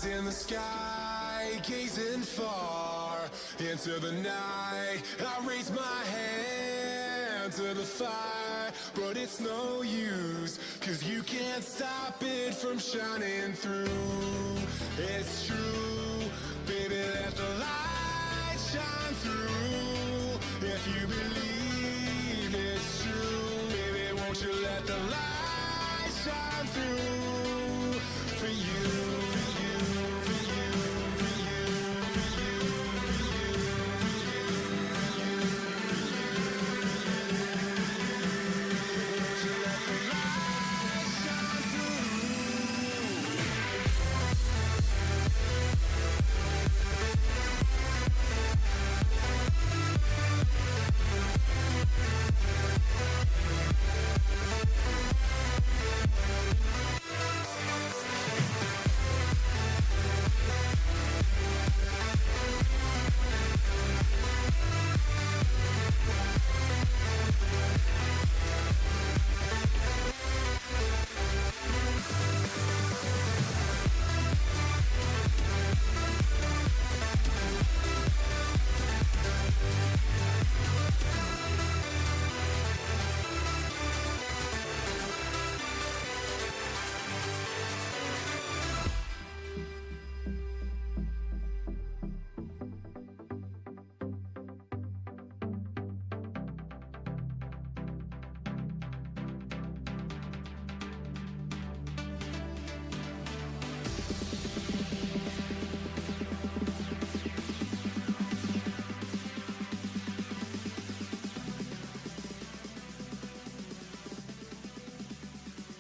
in the sky, gazing far into the night. I raise my hand to the fire, but it's no use, 'cause you can't stop it from shining through. It's true, baby, let the light shine through. If you believe it's true, baby, won't you let the light shine through for you, for you, for you, for you, for you, for you, for you, won't you let the light shine through?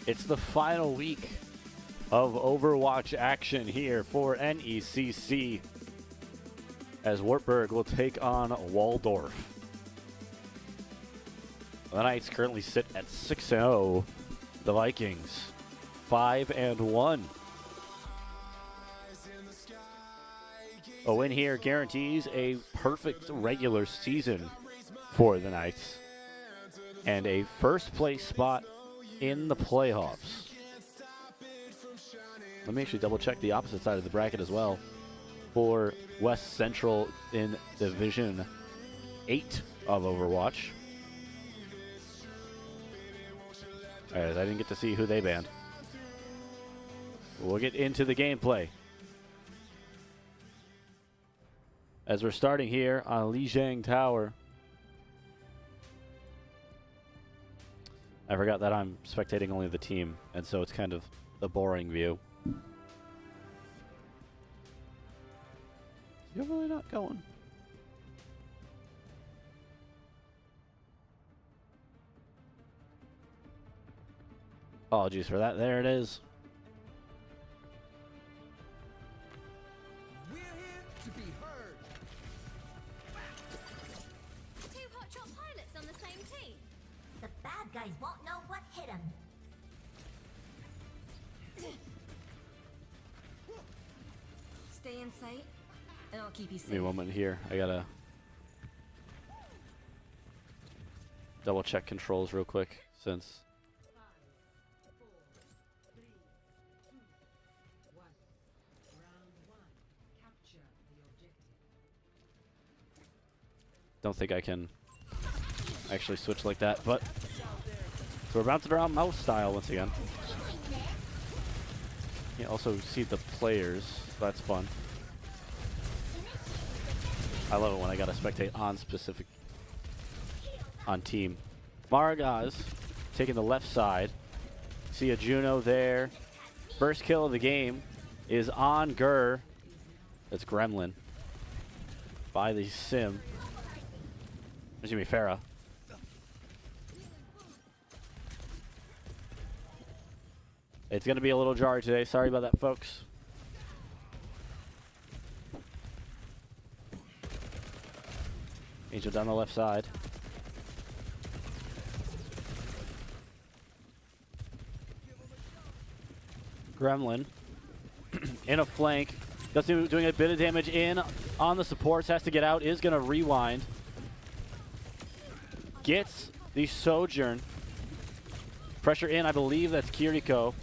It's the final week of Overwatch action here for NECC as Wartburg will take on Waldorf. The Knights currently sit at 6-0. The Vikings 5-1. A win here guarantees a perfect regular season for the Knights and a first place spot in the playoffs. Let me actually double check the opposite side of the bracket as well for West Central in Division 8 of Overwatch. Alright, I didn't get to see who they banned. We'll get into the gameplay. As we're starting here on Lijiang Tower. I forgot that I'm spectating only the team, and so it's kind of the boring view. You're really not going. Apologies for that. There it is. We're here to be heard. Two hotshot pilots on the same team. The bad guys won't know what hit them. Stay in sight, and I'll keep you Give me a safe. moment here. I gotta double check controls real quick since. Don't think I can actually switch like that, but so we're about to draw mouse style once again. You can also see the players, so that's fun. I love it when I gotta spectate on specific on team. Maragaz taking the left side. See a Juno there. First kill of the game is on Gur. That's Gremlin by the Sim. There's gonna be Farah. It's gonna be a little jarry today. Sorry about that, folks. Angel down the left side. Gremlin in a flank. Doing a bit of damage in on the supports. Has to get out. Is gonna rewind. Gets the Sojourn. Pressure in, I believe that's Kiriko.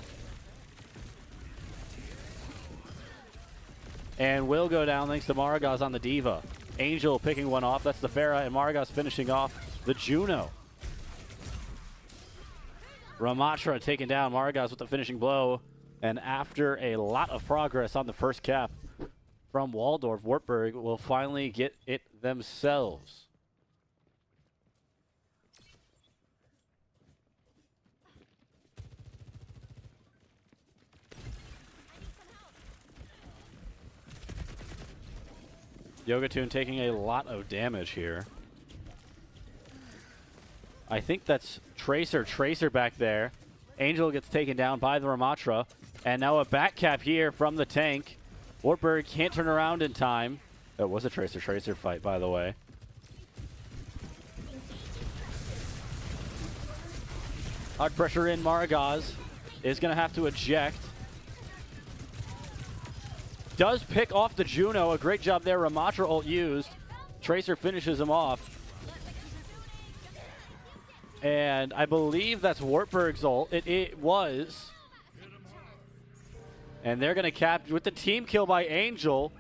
and will go down thanks to Maragaz on the Diva. Angel picking one off. That's the Pharah, and Maragaz finishing off the Juno. Ramatra taking down Maragaz with the finishing blow. And after a lot of progress on the first cap from Waldorf, Wartburg will finally get it themselves. Yogatoon taking a lot of damage here. I think that's Tracer back there. Angel gets taken down by the Ramatra. And now a back cap here from the tank. Wartburg can't turn around in time. That was a Tracer fight, by the way. Hard pressure in. Maragaz is going to have to eject. Does pick off the Juno. A great job there. Ramatra ult used. Tracer finishes him off. And I believe that's Wartburg's ult. It was. And they're going to cap with the team kill by Angel.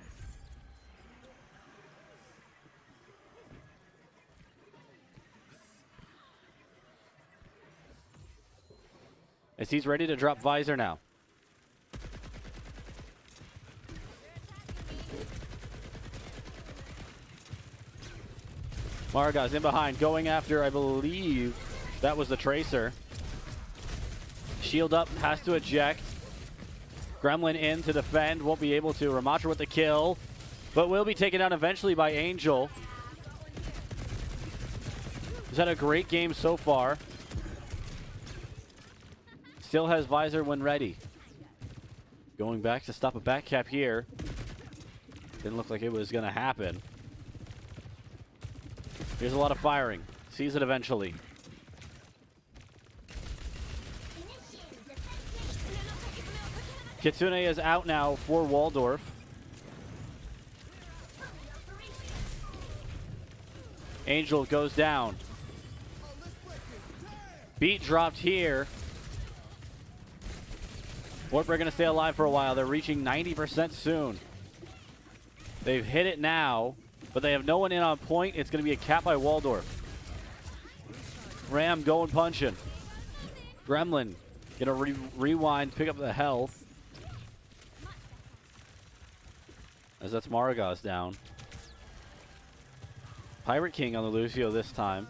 As he's ready to drop Visor now. Maragaz in behind, going after, I believe, that was the Tracer. Shield up, has to eject. Gremlin in to defend, won't be able to. Ramatra with the kill, but will be taken out eventually by Angel. He's had a great game so far. Still has Visor when ready. Going back to stop a back cap here. Didn't look like it was going to happen. Here's a lot of firing. Sees it eventually. Kitsune is out now for Waldorf. Angel goes down. Beat dropped here. Wartburg going to stay alive for a while. They're reaching 90% soon. They've hit it now, but they have no one in on point. It's going to be a cap by Waldorf. Ram going punching. Gremlin going to rewind, pick up the health. As that's Maragaz down. Pirate King on the Lucio this time.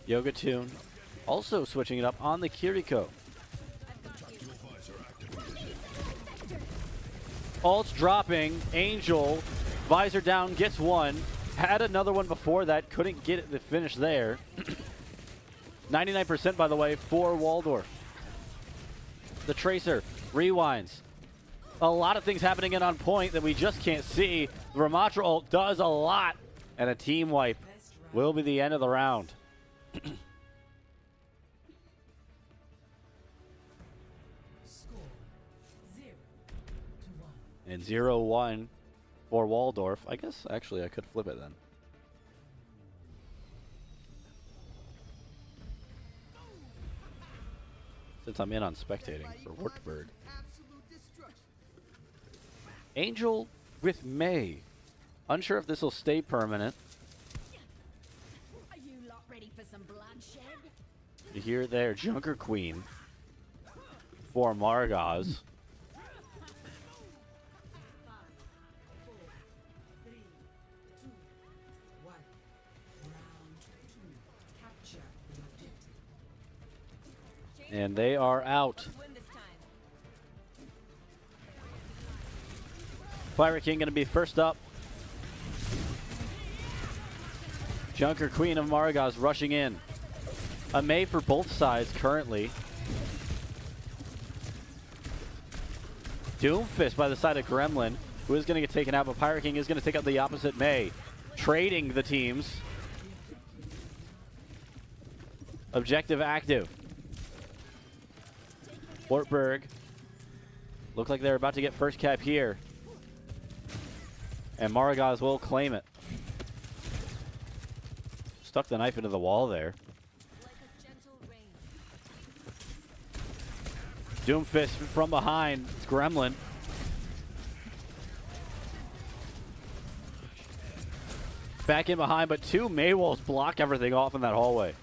Yogatoon also switching it up on the Kiriko. Ult's dropping. Angel. Visor down, gets one. Had another one before that. Couldn't get it the finish there. 99% by the way for Waldorf. The Tracer rewinds. A lot of things happening in on point that we just can't see. The Ramatra ult does a lot. And a team wipe will be the end of the round. And 0-1 for Waldorf. I guess actually I could flip it then. Since I'm in on spectating for Wartburg. Angel with May. Unsure if this will stay permanent. Are you lot ready for some bloodshed? You hear there, Junker Queen for Maragaz. And they are out. Pirate King going to be first up. Junker Queen of Maragaz rushing in. A May for both sides currently. Doomfist by the side of Gremlin, who is going to get taken out, but Pirate King is going to take out the opposite May. Trading the teams. Objective active. Wartburg look like they're about to get first cap here. And Maragaz will claim it. stuck the knife into the wall there. Doomfist from behind. It's Gremlin. Back in behind, but two Maywalls block everything off in that hallway.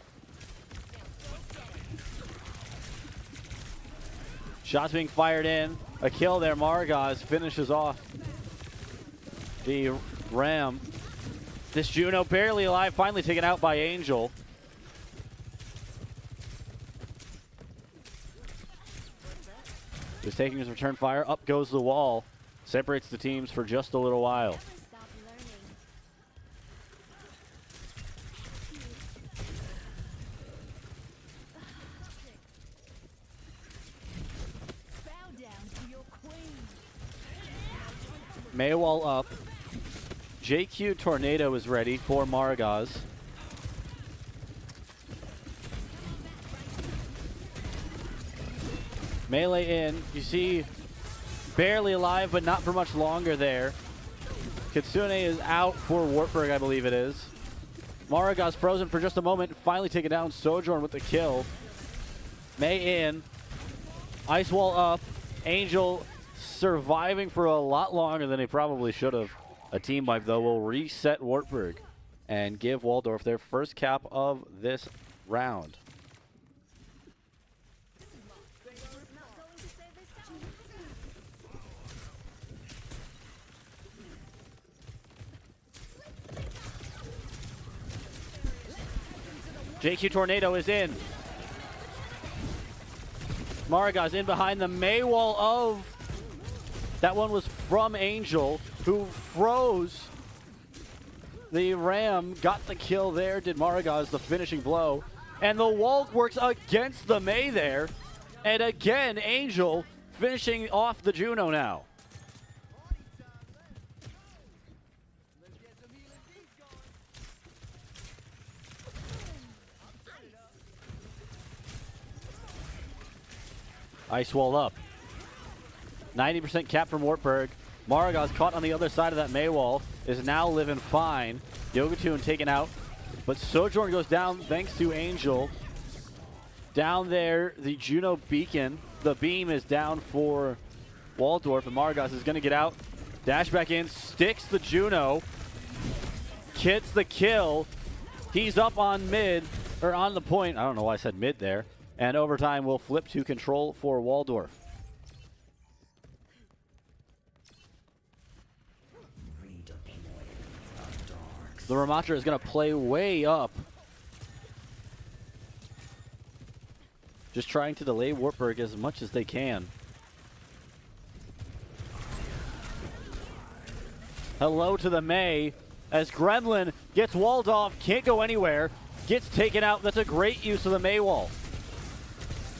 Shots being fired in. A kill there. Maragaz finishes off the Ram. This Juno barely alive, finally taken out by Angel. Just taking his return fire. Up goes the wall. Separates the teams for just a little while. Maywall up. JQ Tornado is ready for Maragaz. Melee in. You see barely alive, but not for much longer there. Kitsune is out for Wartburg, I believe it is. Maragaz frozen for just a moment. Finally taken down. Sojourn with the kill. May in. Ice Wall up. Angel surviving for a lot longer than he probably should have. A team wipe, though, will reset Wartburg and give Waldorf their first cap of this round. JQ Tornado is in. Maragaz in behind the Maywall of... That one was from Angel, who froze the Ram. Got the kill there. Did Maragaz the finishing blow. And the wall works against the May there. And again, Angel finishing off the Juno now. Ice Wall up. 90% cap from Wartburg. Maragaz caught on the other side of that Maywall. Is now living fine. Yogatoon taken out. But Sojourn goes down thanks to Angel. Down there, the Juno beacon. The beam is down for Waldorf. And Maragaz is going to get out. Dash back in. Sticks the Juno. Gets the kill. He's up on mid. Or on the point. I don't know why I said mid there. And overtime will flip to control for Waldorf. The Ramatra is going to play way up. Just trying to delay Wartburg as much as they can. Hello to the May as Gremlin gets walled off, can't go anywhere, gets taken out. That's a great use of the May wall.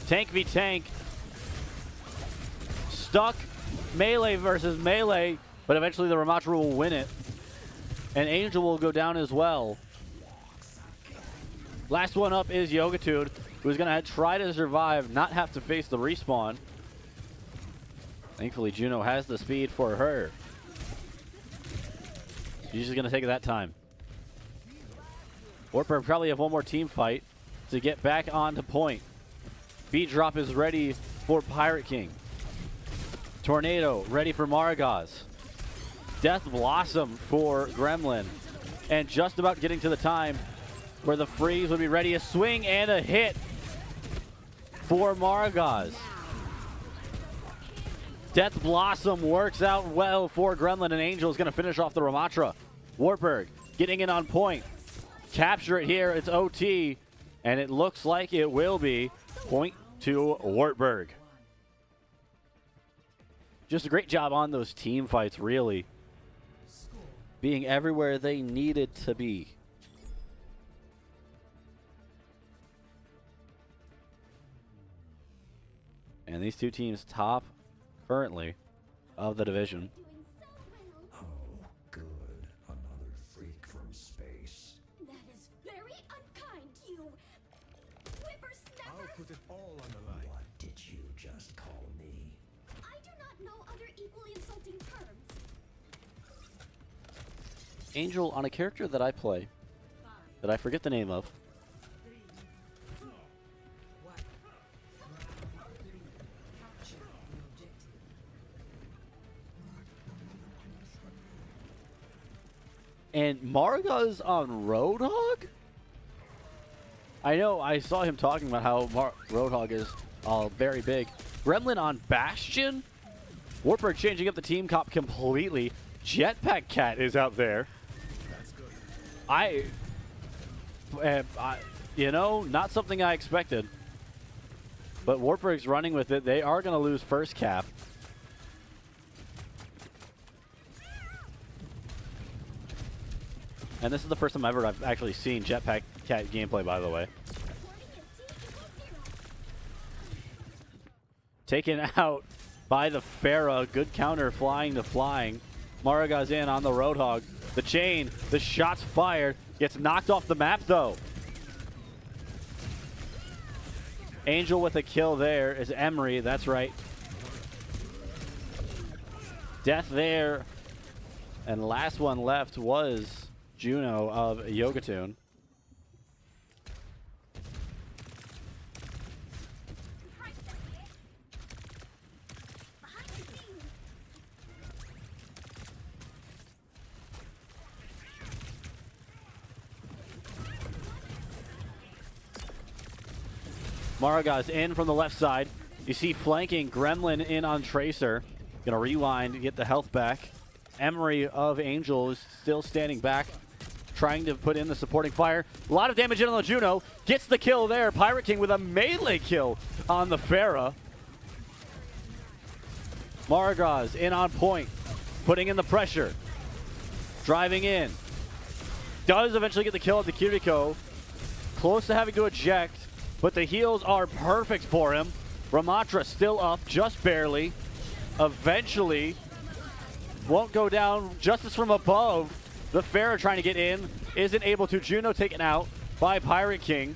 Tank v tank. Stuck melee versus melee, but eventually the Ramatra will win it. And Angel will go down as well. Last one up is Yogatude, who's going to try to survive, not have to face the respawn. Thankfully, Juno has the speed for her. She's just going to take it that time. Wartburg probably have one more team fight to get back onto point. Beat drop is ready for Pirate King. Tornado ready for Maragaz. Death Blossom for Gremlin. And just about getting to the time where the freeze would be ready. A swing and a hit for Maragaz. Death Blossom works out well for Gremlin, and Angel is going to finish off the Ramatra. Wartburg getting in on point. Capture it here. It's OT, and it looks like it will be point to Wartburg. Just a great job on those team fights, really. Being everywhere they needed to be. And these two teams top currently of the division. Oh, good. Another freak from space. That is very unkind, you whippersnapper. I'll put it all on the line. What did you just call me? I do not know other equally insulting terms. Angel, on a character that I play, that I forget the name of. And Marga's on Roadhog? I know, I saw him talking about how Roadhog is very big. Gremlin on Bastion? Wartburg changing up the team comp completely. Jetpack Cat is out there. You know, not something I expected. But Wartburg's running with it. They are going to lose first cap. And this is the first time ever I've actually seen Jetpack Cat gameplay, by the way. Taken out by the Pharah. Good counter, flying to flying. Maraga's in on the Roadhog. The chain, the shots fired. Gets knocked off the map, though. Angel with a kill there is Emery. That's right. Death there. And last one left was Juno of Yogatoon. Maraga's in from the left side. You see flanking Gremlin in on Tracer. Gonna rewind to get the health back. Emery of Angel is still standing back, trying to put in the supporting fire. A lot of damage in on the Juno. Gets the kill there. Pirate King with a melee kill on the Pharah. Maraga's in on point, putting in the pressure. Driving in. Does eventually get the kill at the Kiriko. Close to having to eject, but the heals are perfect for him. Ramatra still up, just barely. Eventually, won't go down. Justice from above. The Pharah trying to get in. Isn't able to. Juno taken out by Pirate King.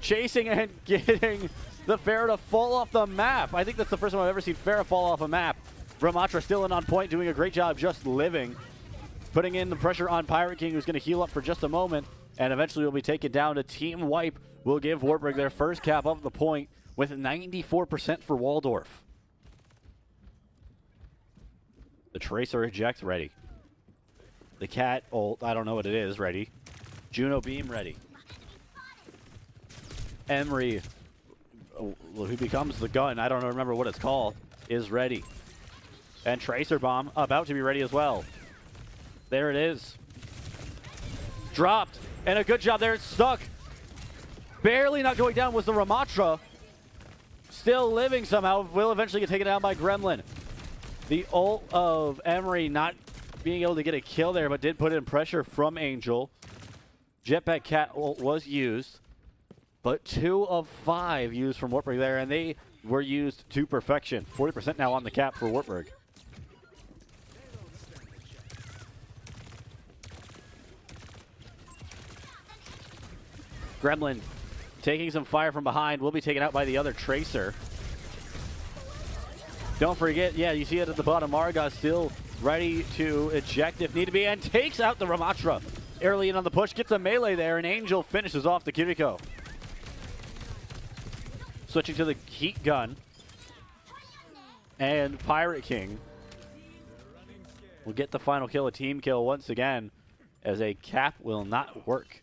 Chasing and getting the Pharah to fall off the map. I think that's the first time I've ever seen Pharah fall off a map. Ramatra still in on point, doing a great job just living. Putting in the pressure on Pirate King, who's going to heal up for just a moment. And eventually will be taken down. A team wipe will give Wartburg their first cap of the point with 94% for Waldorf. The Tracer eject ready. The Cat ult, I don't know what it is, ready. Juno beam ready. Emery, who becomes the gun, I don't remember what it's called, is ready. And Tracer bomb about to be ready as well. There it is. Dropped. And a good job there. It's stuck. Barely not going down was the Ramatra. Still living somehow. Will eventually get taken down by Gremlin. The ult of Emery not being able to get a kill there, but did put in pressure from Angel. Jetpack Cat ult was used, but 2 of 5 used from Wartburg there, and they were used to perfection. 40% now on the cap for Wartburg. Gremlin taking some fire from behind, will be taken out by the other Tracer. Don't forget, yeah, you see it at the bottom. Marga still ready to eject if need to be, and takes out the Ramatra. Early in on the push, gets a melee there, and Angel finishes off the Kiriko. Switching to the heat gun. And Pirate King will get the final kill, a team kill once again, as a cap will not work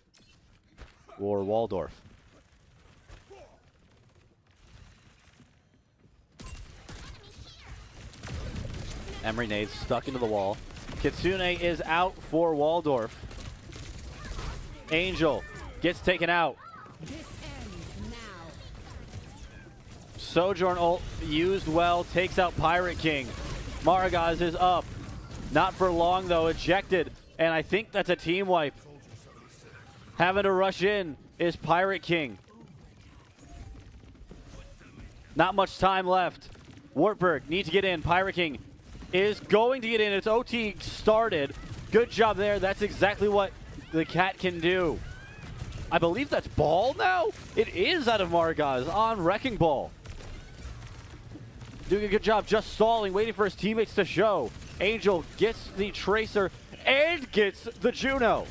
for Waldorf. Emery nades stuck into the wall. Kitsune is out for Waldorf. Angel gets taken out. Sojourn ult used well, takes out Pirate King. Maragaz is up. Not for long though, ejected. And I think that's a team wipe. Having to rush in is Pirate King. Not much time left. Wartburg needs to get in. Pirate King is going to get in. It's OT started. Good job there. That's exactly what the Cat can do. I believe that's ball now? It is out of Maragaz on Wrecking Ball. Doing a good job just stalling, waiting for his teammates to show. Angel gets the Tracer and gets the Juno.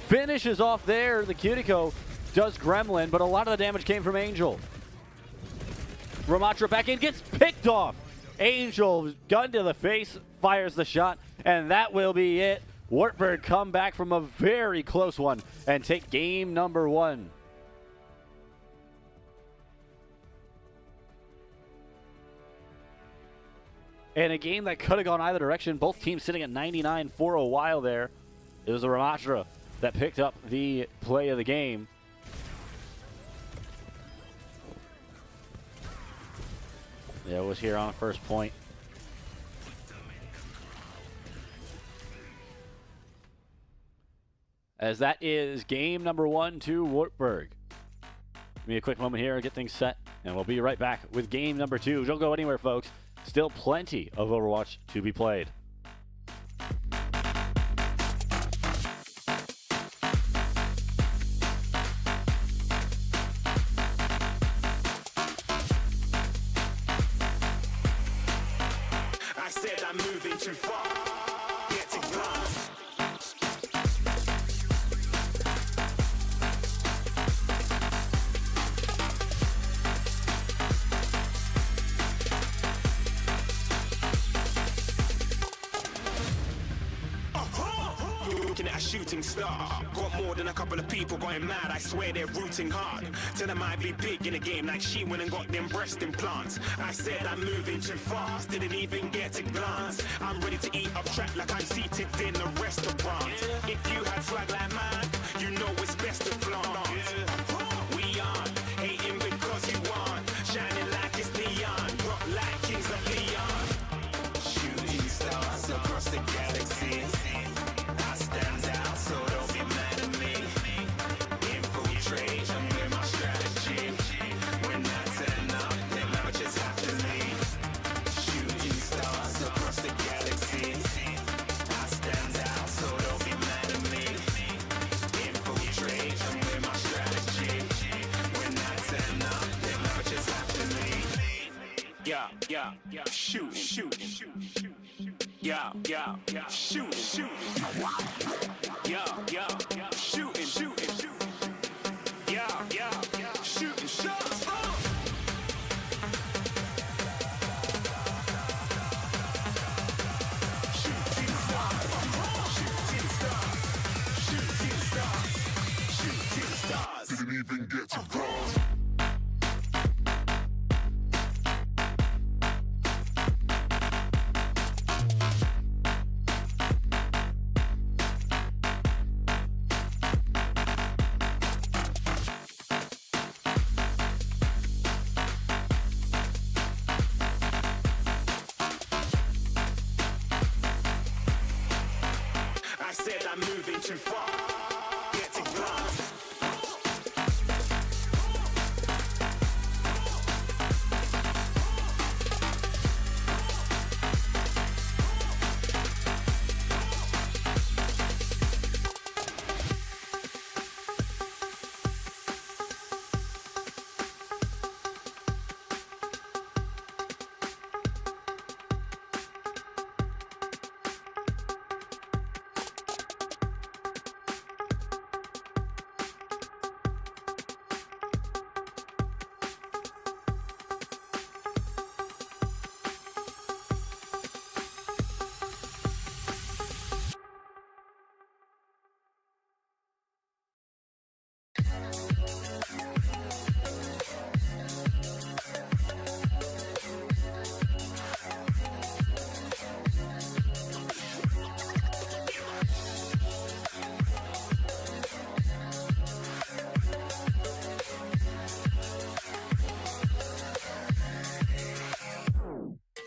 finishes off there. The Cutico does Gremlin, but a lot of the damage came from Angel. Ramatra back in, gets picked off. Angel, gun to the face, fires the shot, and that will be it. Wartburg come back from a very close one and take game number 1. And a game that could have gone either direction. Both teams sitting at 99 for a while there. It was the Ramatra that picked up the play of the game. Yeah, it was here on first point. As that is game number 1 to Wartburg. Give me a quick moment here, get things set, and we'll be right back with game number 2. Don't go anywhere, folks. Still plenty of Overwatch to be played. I said I'm moving too far. Getting lost. Looking at a shooting star. Got more than a couple of people going mad. I swear they're rooting hard. Tell them I'd be big in the game like she went and got them breast implants. I said I'm moving too fast. Didn't even get a glance. I'm ready to eat up track like I'm seated in a restaurant. If you had swag like mine, you know it's best to flaunt. We aren't hating because you want. Shining like it's neon. Rock like kings of Leon. Shooting stars across the galaxy. I stand out, so don't be mad at me. Infiltrate, I'm with my strategy. When I turn up, then I just have to leave. Shooting stars across the galaxy. I stand out, so don't be mad at me. Infiltrate, I'm with my strategy. When I turn up, then I just have to leave. Yeah, shooting. Yeah, shooting. Yeah, shooting. Yeah, shooting shots. Shooting stars. Didn't even get to cross. I said I'm moving too far. Getting lost.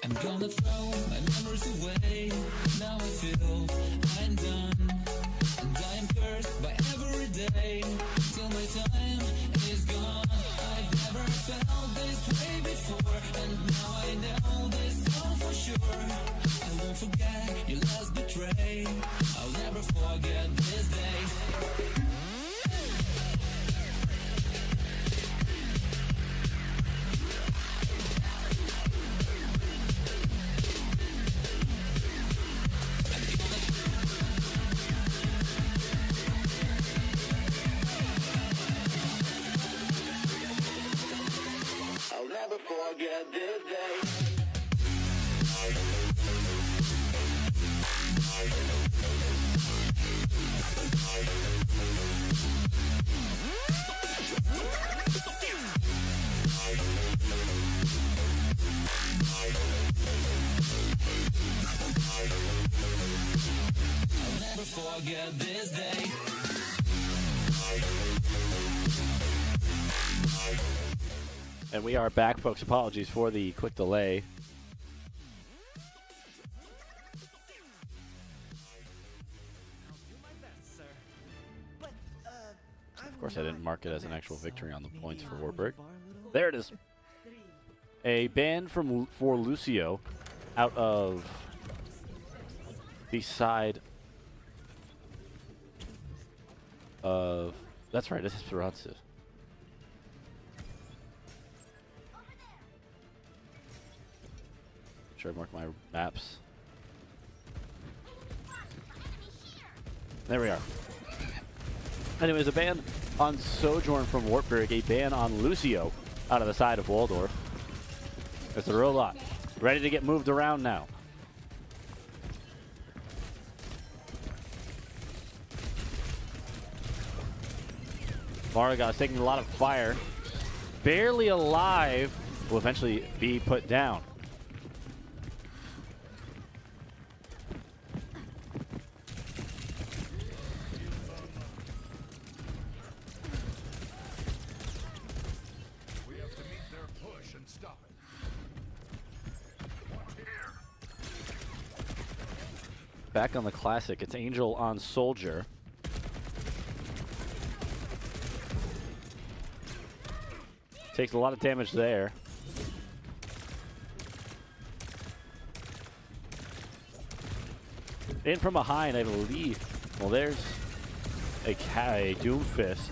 I'm gonna throw my memories away. Now I feel I'm done, and I am cursed by every day till my time is gone. I've never felt this way before, and now I know this all for sure. I won't forget your last betray. I'll never forget this day. never forget this day. I'll never forget this day. And we are back, folks. Apologies for the quick delay. Of course, I didn't mark it as an actual victory on the points for Wartburg. There it is. A ban for Lucio out of the side of... That's right, it's Esperanza. Sure, I mark my maps. There we are. Anyways, a ban on Sojourn from Wartburg, a ban on Lucio out of the side of Waldorf. It's a robot. Ready to get moved around now. Maragos taking a lot of fire. Barely alive. Will eventually be put down. Back on the classic, it's Angel on Soldier. Takes a lot of damage there. In from behind, I believe. Well, there's a Doomfist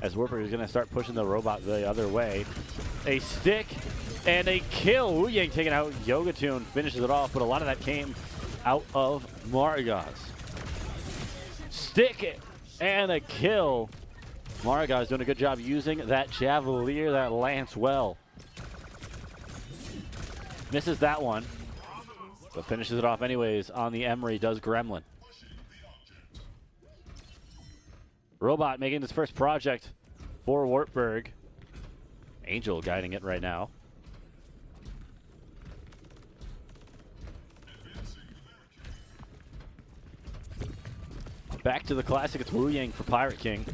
as Wartburg is going to start pushing the robot the other way. A stick and a kill. Wu Yang taking out Yogatune, finishes it off, but a lot of that came out of Maragos. Stick and a kill. Maragos doing a good job using that Javelier, that Lance well. Misses that one, but finishes it off anyways on the Emery, does Gremlin. Robot making his first project for Wartburg. Angel guiding it right now. Back to the classic, it's Wu Yang for Pirate King.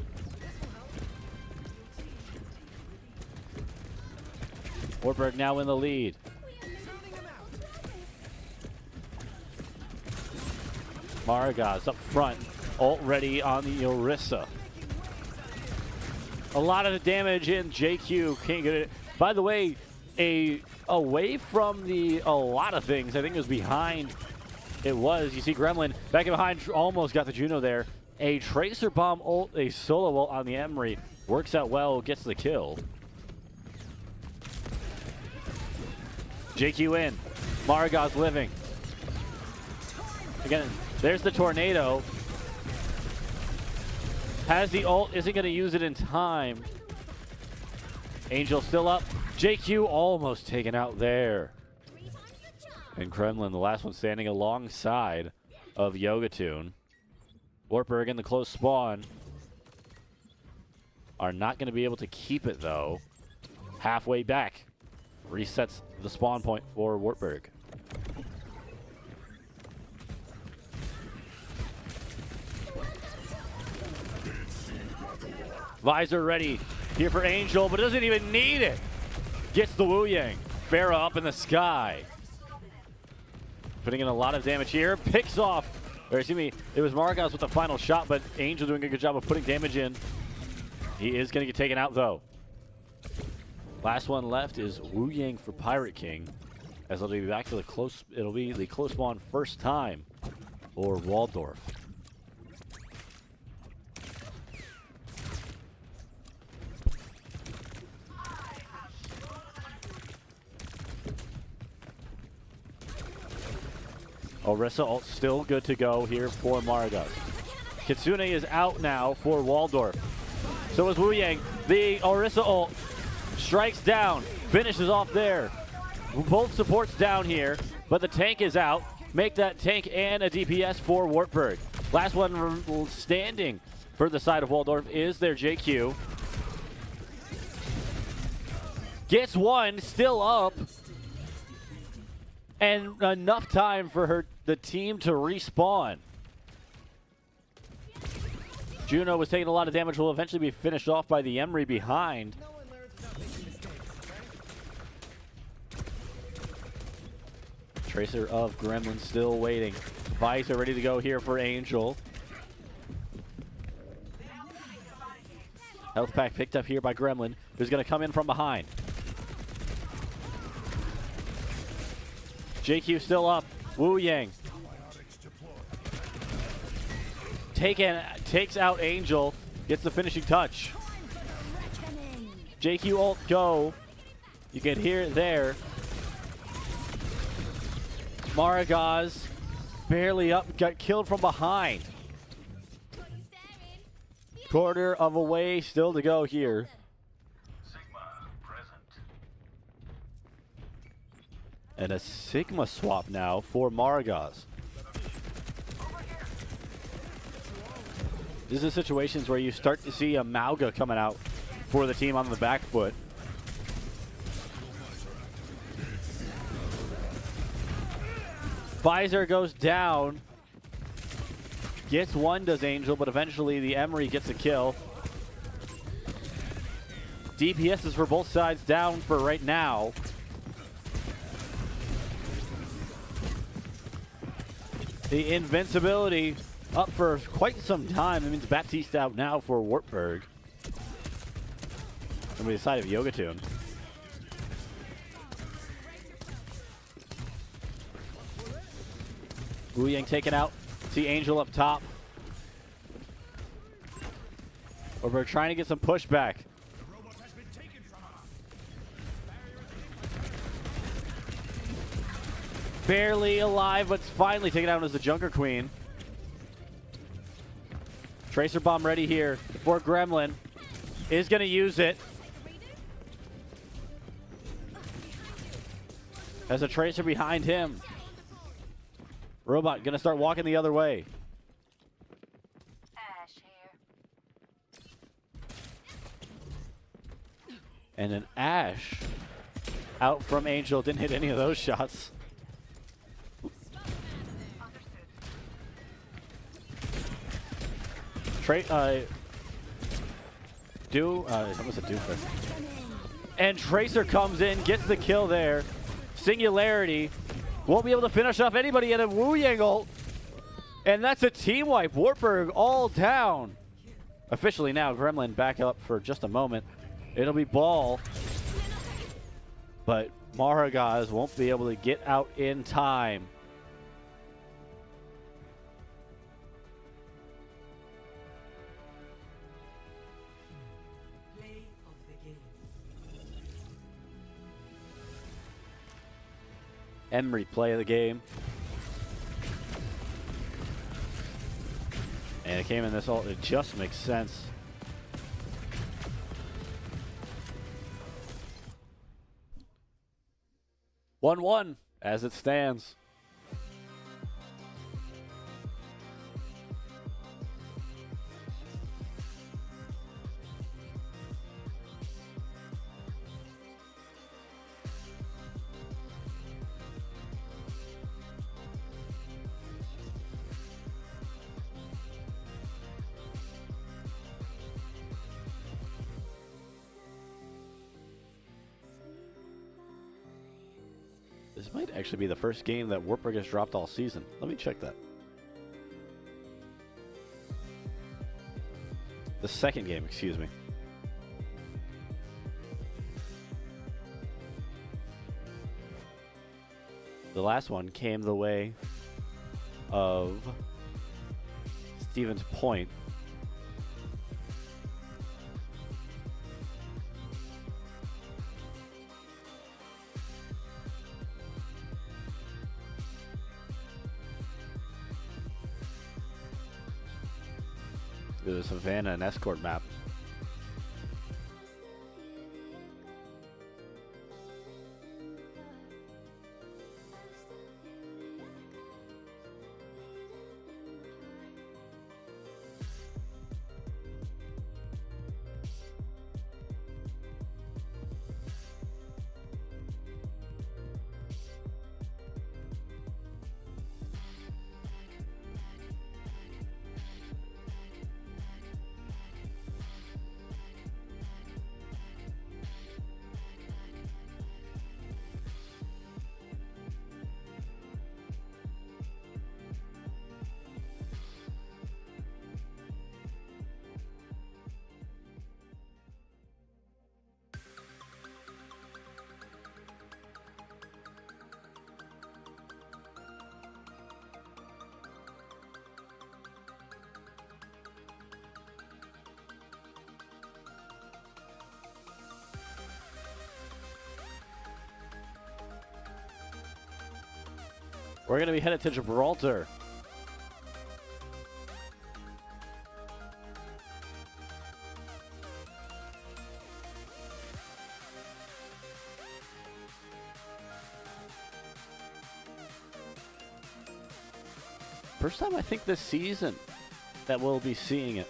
Wartburg now in the lead. Maragos up front, ult ready on the Orisa. A lot of the damage in JQ, can't get it. By the way, away from a lot of things, I think it was behind. It was, you see Gremlin back in behind, almost got the Juno there. A Tracer Bomb ult, a solo ult on the Emery. Works out well, gets the kill. JQ in, Maragos living. Again, there's the tornado. Has the ult, isn't gonna use it in time. Angel still up. JQ almost taken out there. And Kremlin, the last one standing alongside of Yogatune. Wartburg in the close spawn. Are not going to be able to keep it, though. Halfway back. Resets the spawn point for Wartburg. Visor ready. Here for Angel, but doesn't even need it. Gets the Wu Yang. Pharah up in the sky. Putting in a lot of damage here. Picks off, or excuse me, it was Maragos with the final shot, but Angel doing a good job of putting damage in. He is going to get taken out, though. Last one left is Wu Yang for Pirate King. As it'll be back to the close, it'll be the close spawn first time for Waldorf. Orisa ult still good to go here for Maragos. Kitsune is out now for Waldorf. So is Wu Yang. The Orisa ult strikes down, finishes off there. Both supports down here, but the tank is out. Make that tank and a DPS for Wartburg. Last one standing for the side of Waldorf is their JQ. Gets one, still up. And enough time for the team to respawn. Juno was taking a lot of damage, will eventually be finished off by the Emery behind. Tracer of Gremlin still waiting. Visor ready to go here for Angel. Health pack picked up here by Gremlin, who's going to come in from behind. JQ still up. Wu Yang. Takes out Angel. Gets the finishing touch. JQ ult go. You can hear it there. Maragaz barely up, got killed from behind. Quarter of a way still to go here. And a Sigma swap now for Maragaz. This is situations where you start to see a Mauga coming out for the team on the back foot. Visor goes down. Gets one, does Angel, but eventually the Emery gets a kill. DPS is for both sides down for right now. The invincibility up for quite some time. It means Baptiste out now for Wartburg. On the side of Yogatune. Wu Yang taken out. See Angel up top. We're trying to get some pushback. Barely alive, but finally taken out as the Junker Queen. Tracer bomb ready here for Gremlin. Is going to use it. There's a Tracer behind him. Robot going to start walking the other way. Ash here. And an Ash out from Angel. Didn't hit any of those shots. And Tracer comes in, gets the kill there. Singularity. Won't be able to finish off anybody at a Wu Yang ult. And that's a team wipe. Wartburg all down. Officially now, Gremlin back up for just a moment. It'll be ball. But Maragaz won't be able to get out in time. Emery play of the game. And it came in this ult. It just makes sense. One as it stands. This might actually be the first game that Wartburg has dropped all season. Let me check that. The second game, excuse me. The last one came the way of Stevens Point. The Savannah and Escort map. We're going to be headed to Gibraltar. First time, I think, this season that we'll be seeing it.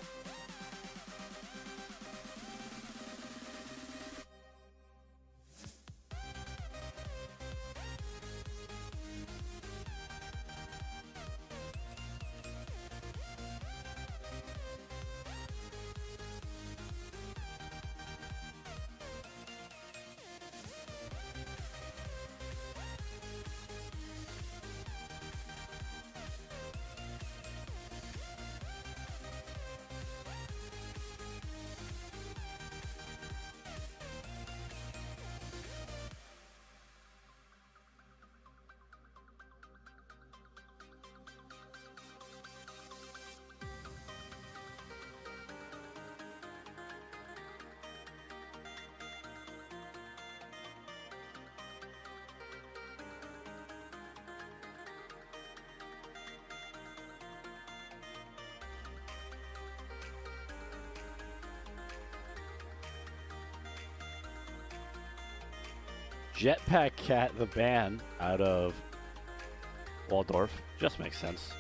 Jetpack Cat, the band out of Waldorf. Just makes sense.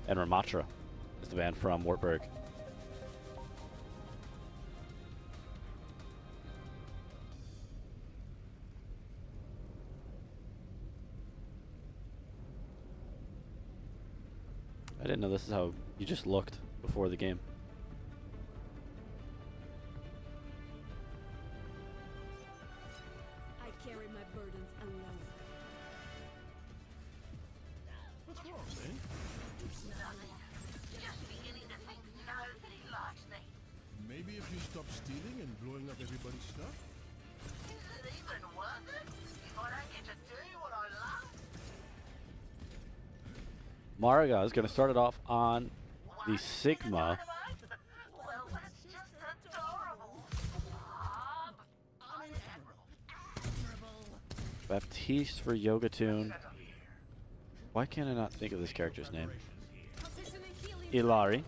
And Ramatra is the band from Wartburg. I didn't know this is how you just looked before the game. I carry my burdens alone. What's wrong, man? Maybe if you stop stealing and blowing up everybody's stuff? Is it even worth it if I don't get to do what I love? Mariga is going to start it off on the Sigma. Well, that's just adorable. Baptiste for Yogatune. Why can't I not think of this character's name? Ilari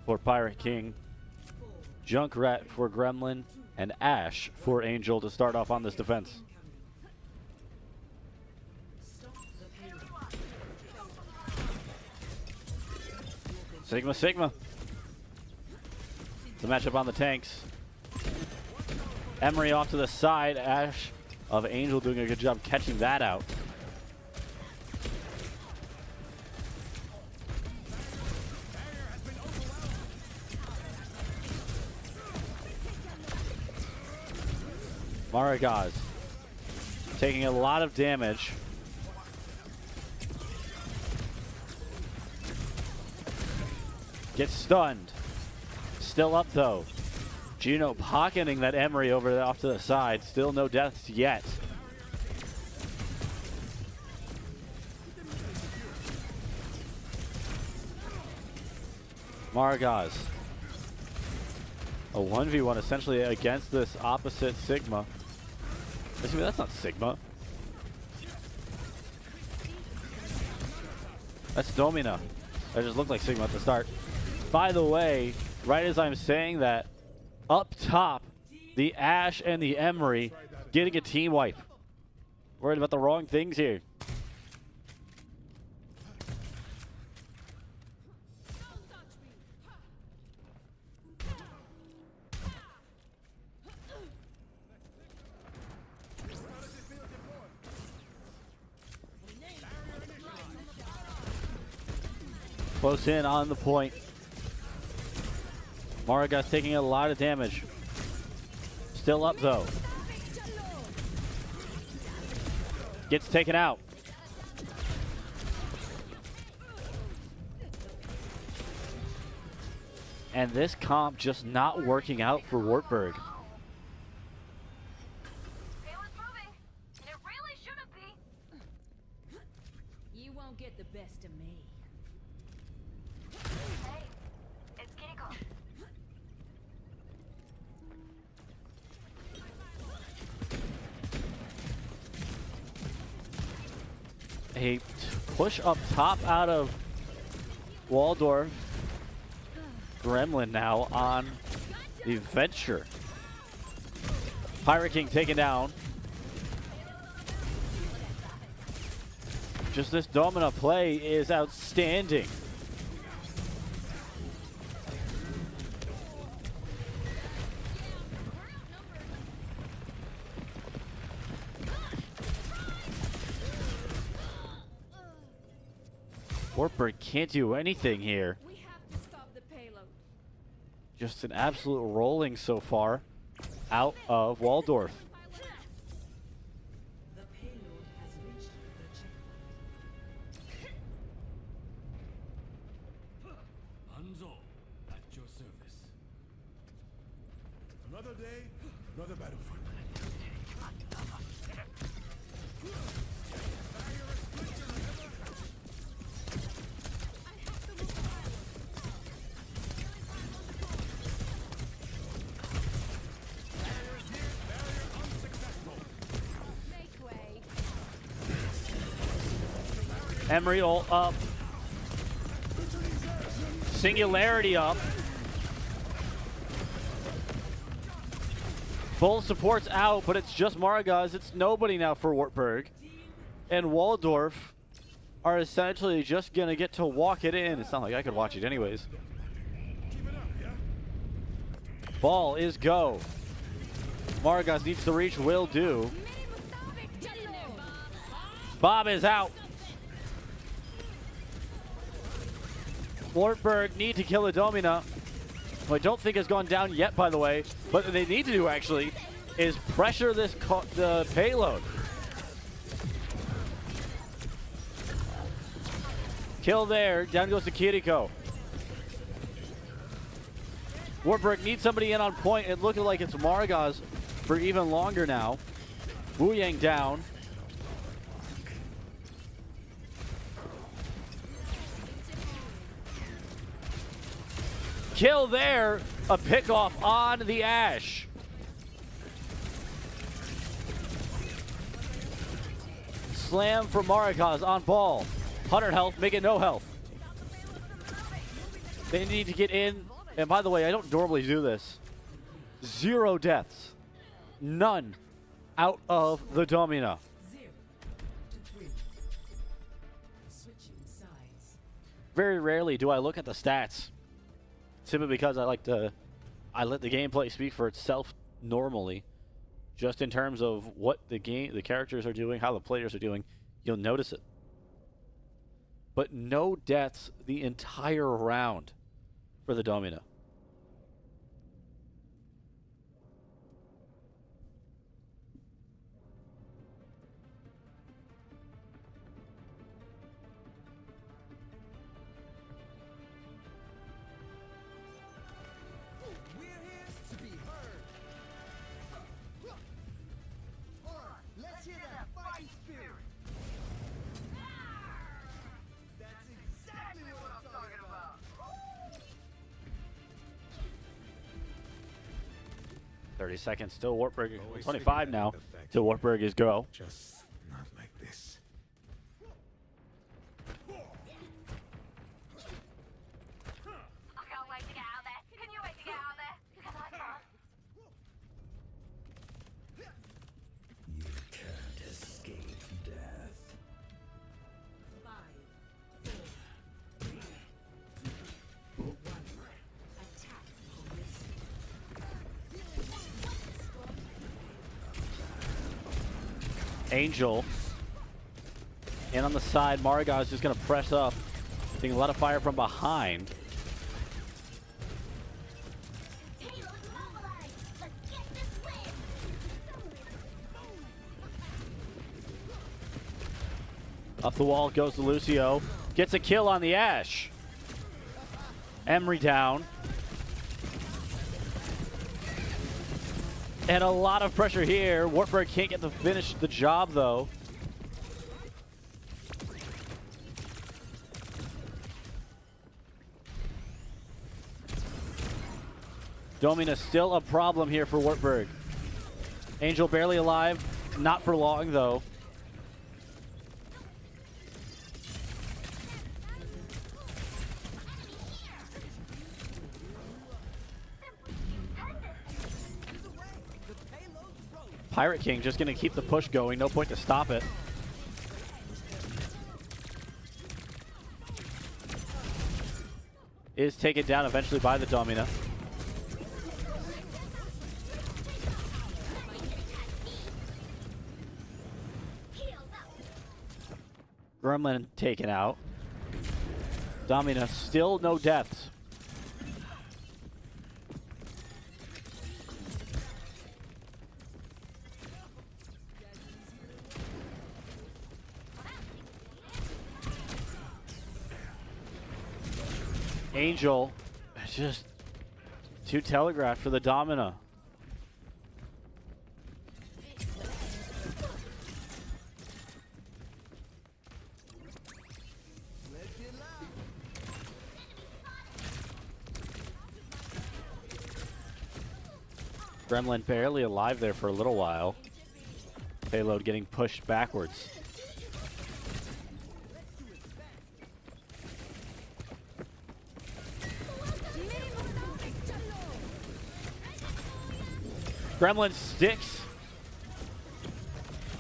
for Pirate King. Junkrat for Gremlin. And Ash for Angel to start off on this defense. Sigma, Sigma. The matchup on the tanks. Emery off to the side. Ash of Angel doing a good job catching that out. Maragaz taking a lot of damage. Gets stunned. Still up though. Juno pocketing that Emery over off to the side. Still no deaths yet. Maragaz. A 1v1 essentially against this opposite Sigma. Excuse me, that's not Sigma. That's Domina. That just looked like Sigma at the start. By the way, right as I'm saying that, up top, the Ash and the Emery getting a team wipe. Worried about the wrong things here. Close in on the point. Maraga's taking a lot of damage. Still up though. Gets taken out. And this comp just not working out for Wartburg. won't get the best of me. Hey, it's Kiriko. A push up top out of Waldorf. Gremlin now on the Venture. Pirate King taken down. Just this Domina play is outstanding. Wartburg can't do anything here. We have to stop the payload. Just an absolute rolling so far out of Waldorf. The payload has reached the checkpoint. Hanzo, at your service. Another day, another battlefield. Make way. Emery ult up. Singularity up. Both supports out, but it's just Maragaz. It's nobody now for Wartburg. And Waldorf are essentially just going to get to walk it in. It's not like I could watch it anyways. Ball is go. Maragaz needs to reach, will do. Bob is out. Wartburg need to kill a Domina, who I don't think has gone down yet, by the way. But what they need to do, actually, is pressure this the payload. Kill there. Down goes to Kiriko. Wartburg needs somebody in on point. It looks like it's Maragaz for even longer now. Wu Yang down. Kill there. A pickoff on the Ash. Slam for Maragaz on ball. 100 health, make it no health. They need to get in. And by the way, I don't normally do this. 0 deaths. None out of the Domina. 0 to 3. Switching sides. Very rarely do I look at the stats. Simply because I let the gameplay speak for itself normally. Just in terms of what the characters are doing, how the players are doing, you'll notice it. But no deaths the entire round for the Domina. We're here to be heard. Let's hear that fighting spirit. That's exactly what I'm talking about. 30 seconds, still Wartburg, 25 now, till Wartburg is go. Just not like this. I can't wait to get out there. Can you wait to get out there? Because I can't. You can't escape death. 5, 4, 3, 2, 1. Attack commencing. Angel. And on the side, Maragaz is just going to press up. Taking a lot of fire from behind. Payload mobilized. Let's get this win. Up the wall goes to Lucio. Gets a kill on the Ash. Emery down. And a lot of pressure here. Wartburg can't get to finish the job, though. Domina still a problem here for Wartburg. Angel barely alive. Not for long, though. Pirate King just going to keep the push going. No point to stop it. Is taken down eventually by the Domina. Gremlin taken out. Domina still no deaths. Angel, just too telegraphed for the Domina. Gremlin barely alive there for a little while. Payload getting pushed backwards. Gremlin sticks.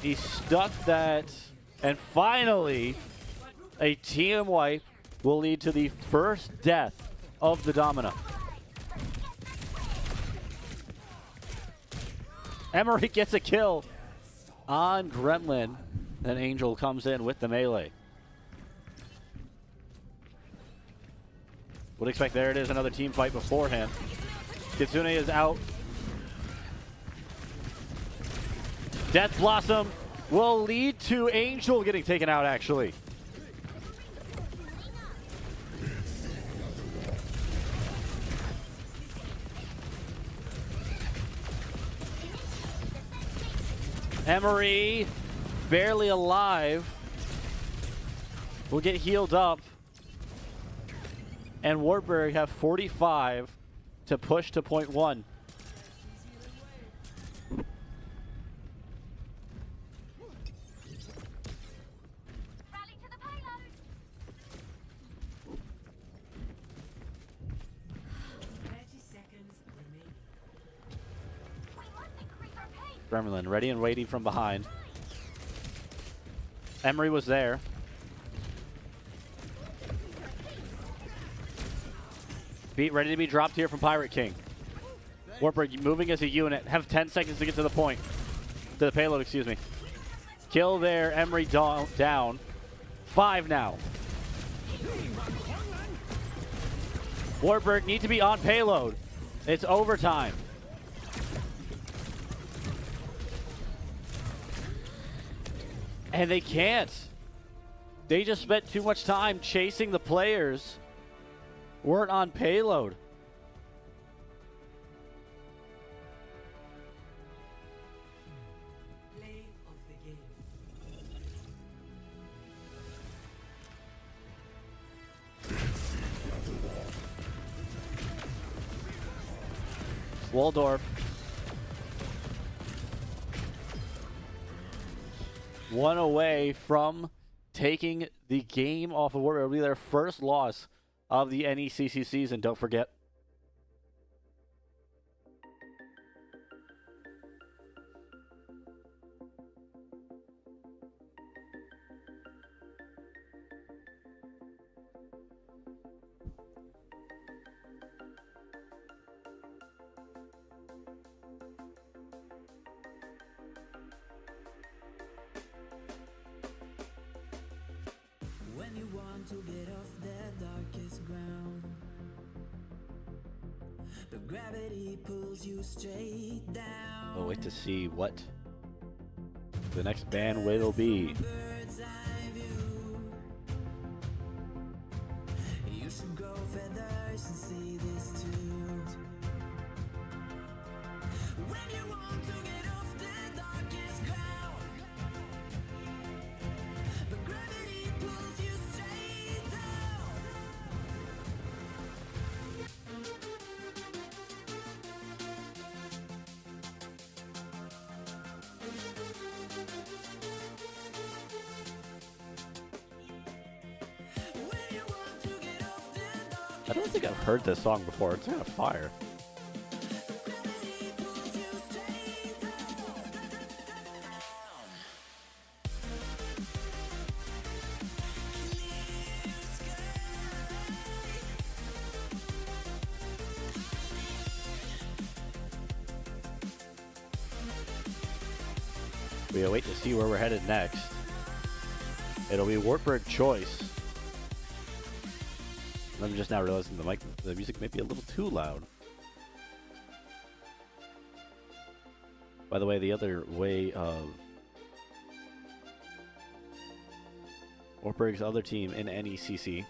He stuck that. And finally, a team wipe will lead to the first death of the Domina. Emery gets a kill on Gremlin. Then Angel comes in with the melee. Would expect there it is, another team fight beforehand. Kitsune is out. Death Blossom will lead to Angel getting taken out, actually. Emery, barely alive, will get healed up. And Wartburg have 45 to push to point one. Gremlin ready and waiting from behind. Emery was there. Beat ready to be dropped here from Pirate King. Wartburg moving as a unit. Have 10 seconds to get to the point. To the payload, excuse me. Kill there. Emery down. 5 now. Wartburg need to be on payload. It's overtime. And they can't. They just spent too much time chasing the players. Weren't on payload. Play of the game. Waldorf. One away from taking the game off of Wartburg. It'll be their first loss of the NECC season, don't forget. When you want to get off the darkest ground, but gravity pulls you straight down. We'll wait to see what the next ban will be. Bird's eye view. You should grow feathers and see this too. When you want to get off the darkest ground, but gravity pulls you straight down. I don't think I've heard this song before. It's kind of fire. We'll wait to see where we're headed next. It'll be Wartburg choice. I'm just now realizing the music may be a little too loud. By the way, the other way of Wartburg's other team in NECC,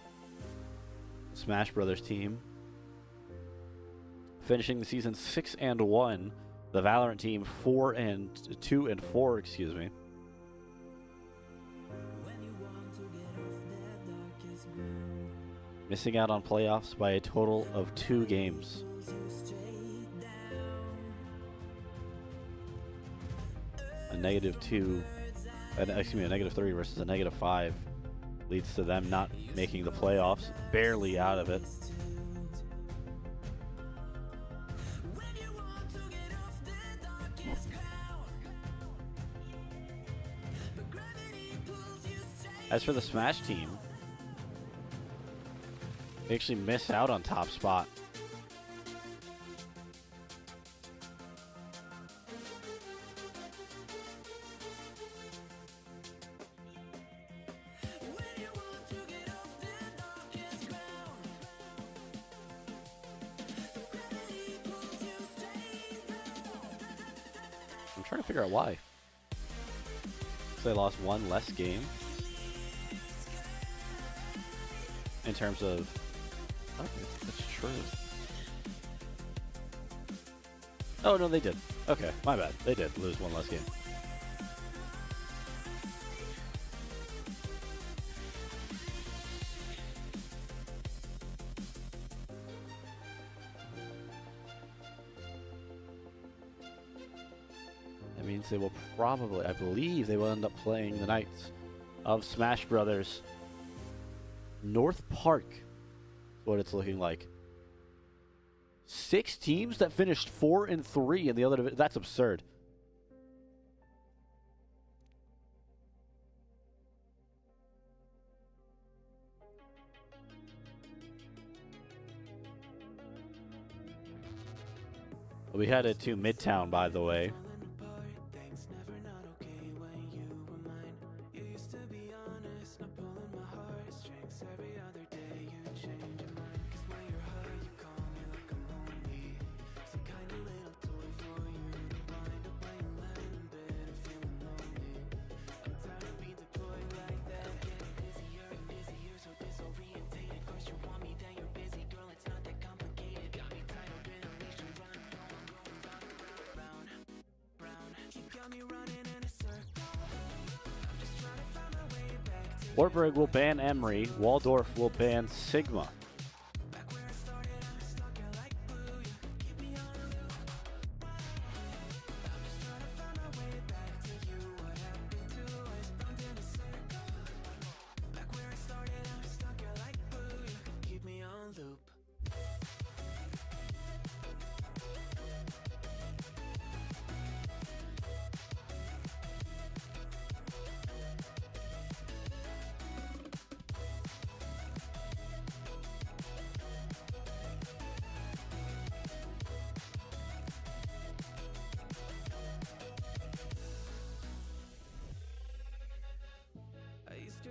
Smash Brothers team, finishing the season 6-1. The Valorant team 2-4, excuse me. Missing out on playoffs by a total of 2 games. A -2, a -3 versus a -5 leads to them not making the playoffs, barely out of it. As for the Smash team, they actually miss out on top spot. I'm trying to figure out why. So they lost 1 less game in terms of... Okay, that's true. Oh, no, they did. Okay, my bad. They did lose 1 less game. That means they will probably, I believe, they will end up playing the Knights of Smash Brothers North Park. What it's looking like. 6 teams that finished 4-3 in the other division. That's absurd. We headed to Midtown, by the way. Wartburg will ban Emery. Waldorf will ban Sigma.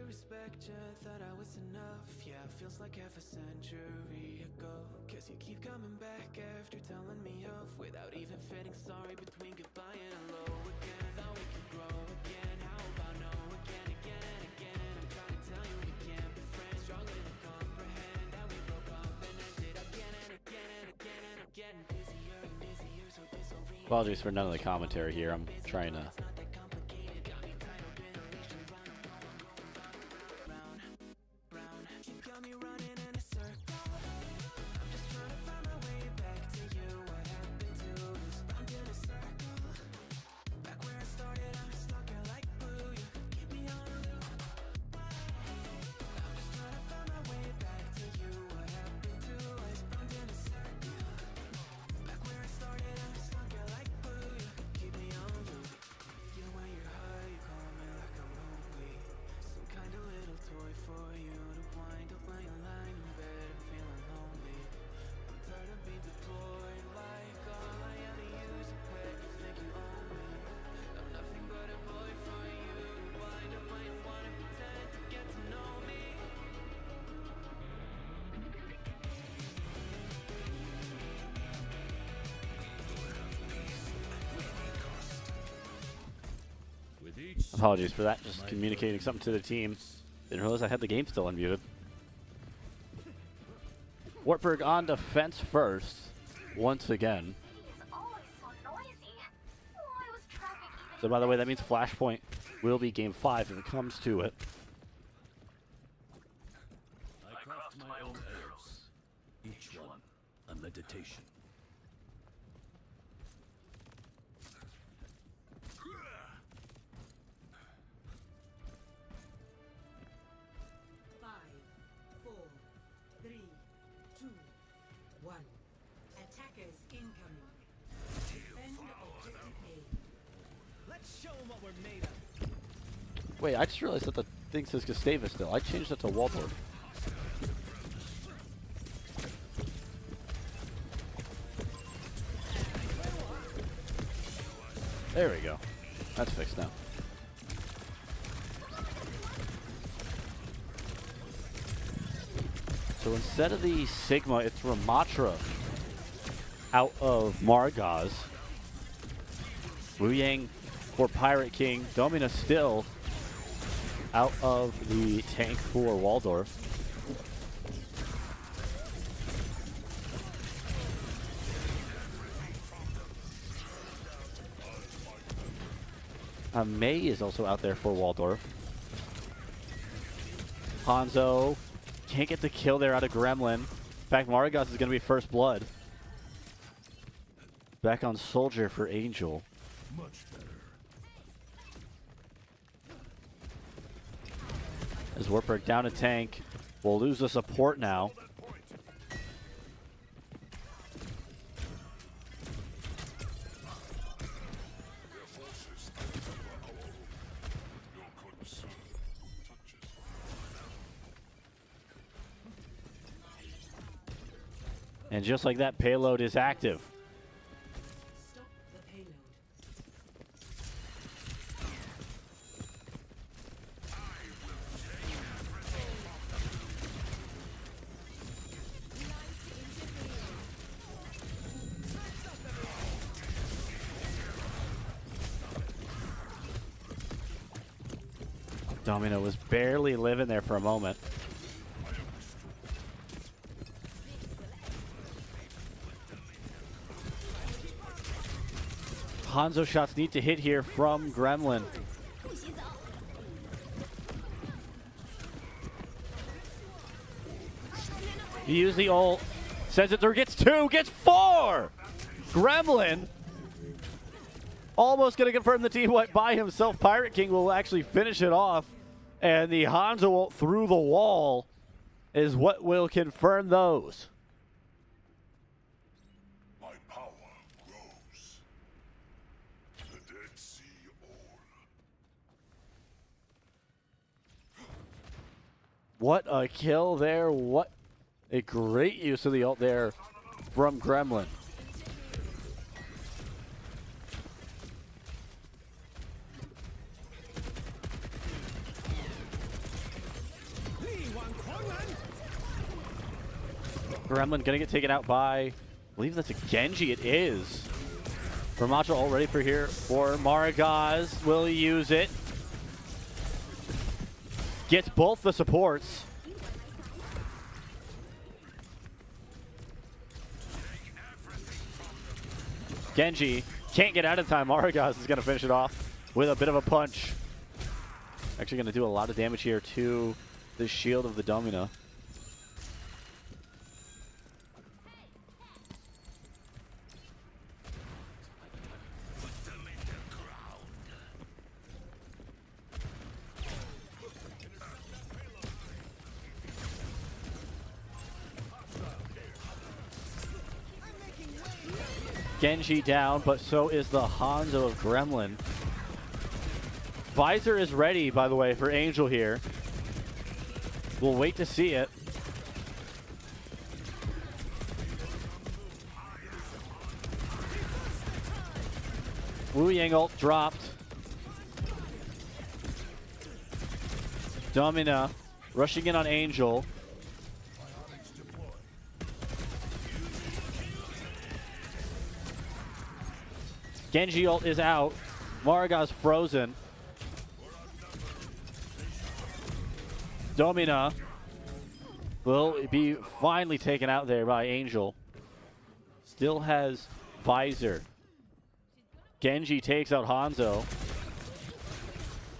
Respect you, thought I was enough. Yeah, feels like half a century ago. Guess you keep coming back after telling me off, without even fitting sorry between goodbye and hello again. Thought we could grow again. How about no again, again and again? I'm trying to tell you we can't be friends. Struggling to comprehend that we broke up and ended again and again and again. And I'm getting busier and busier, so disorient. Apologies for none of the commentary here. I'm trying to... Apologies for that. Just communicating something to the team. Didn't realize I had the game still unmuted. Wartburg on defense first, once again. Always so noisy. Why was traffic even So by the way, that means Flashpoint will be game 5 if it comes to it. I craft my own herbs, each one a meditation. Attackers incoming. Defend objective A. Let's show them what we're made of. Wait, I just realized that the thing says Gustavus still. I changed it to Waldorf. There we go. That's fixed now. So instead of the Sigma, it's Ramatra out of Margaz. Wu Yang for Pirate King. Domina still out of the tank for Waldorf. May is also out there for Waldorf. Hanzo can't get the kill there out of Gremlin. In fact, Margaz is going to be first blood. Back on Soldier for Angel. Much better. As Wartburg down a tank. We'll lose the support now. And just like that, payload is active. Stop the payload. Domino was barely living there for a moment. Hanzo shots need to hit here from Gremlin. He used the ult, sends it through, gets 2, gets 4! Gremlin almost going to confirm the team wipe by himself. Pirate King will actually finish it off, and the Hanzo ult through the wall is what will confirm those. My power grows. The Dead Sea All. What a kill there. What a great use of the ult there from Gremlin. Gremlin gonna get taken out by, I believe that's a Genji. It is. Ramatra all ready for here for Margaz. Will use it. Gets both the supports. Genji can't get out of time. Margaz is gonna finish it off with a bit of a punch. Actually gonna do a lot of damage here to the shield of the Domina. Genji down, but so is the Hanzo of Gremlin. Visor is ready, by the way, for Angel here. We'll wait to see it. Wu Yang ult dropped. Domina rushing in on Angel. Genji ult is out. Margaz frozen. Domina will be finally taken out there by Angel. Still has Visor. Genji takes out Hanzo.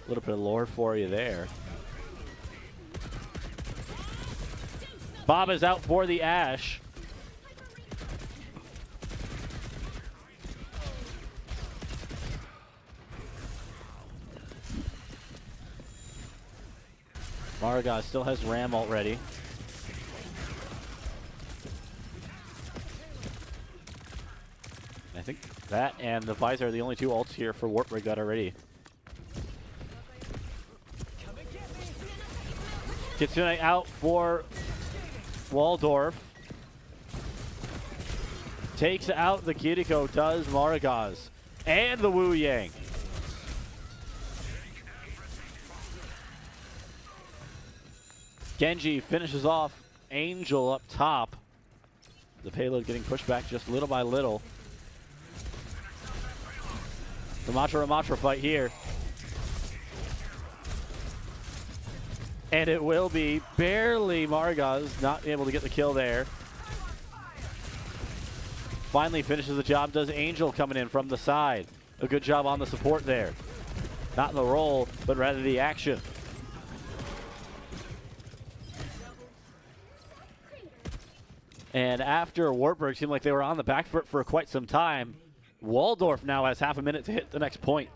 A little bit of lore for you there. Bob is out for the Ashe. Marga still has Ram ult ready. I think that and the Visor are the only two ults here for Wartburg that are ready. Kitsune out for Waldorf. Takes out the Kiriko, does Maragaz. And the Wu Yang. Genji finishes off Angel up top. The payload getting pushed back just little by little. Ramatra fight here. And it will be barely Maragaz not able to get the kill there. Finally finishes the job, does Angel coming in from the side. A good job on the support there. Not in the roll, but rather the action. And after Wartburg seemed like they were on the back foot for quite some time, Waldorf now has half a minute to hit the next point.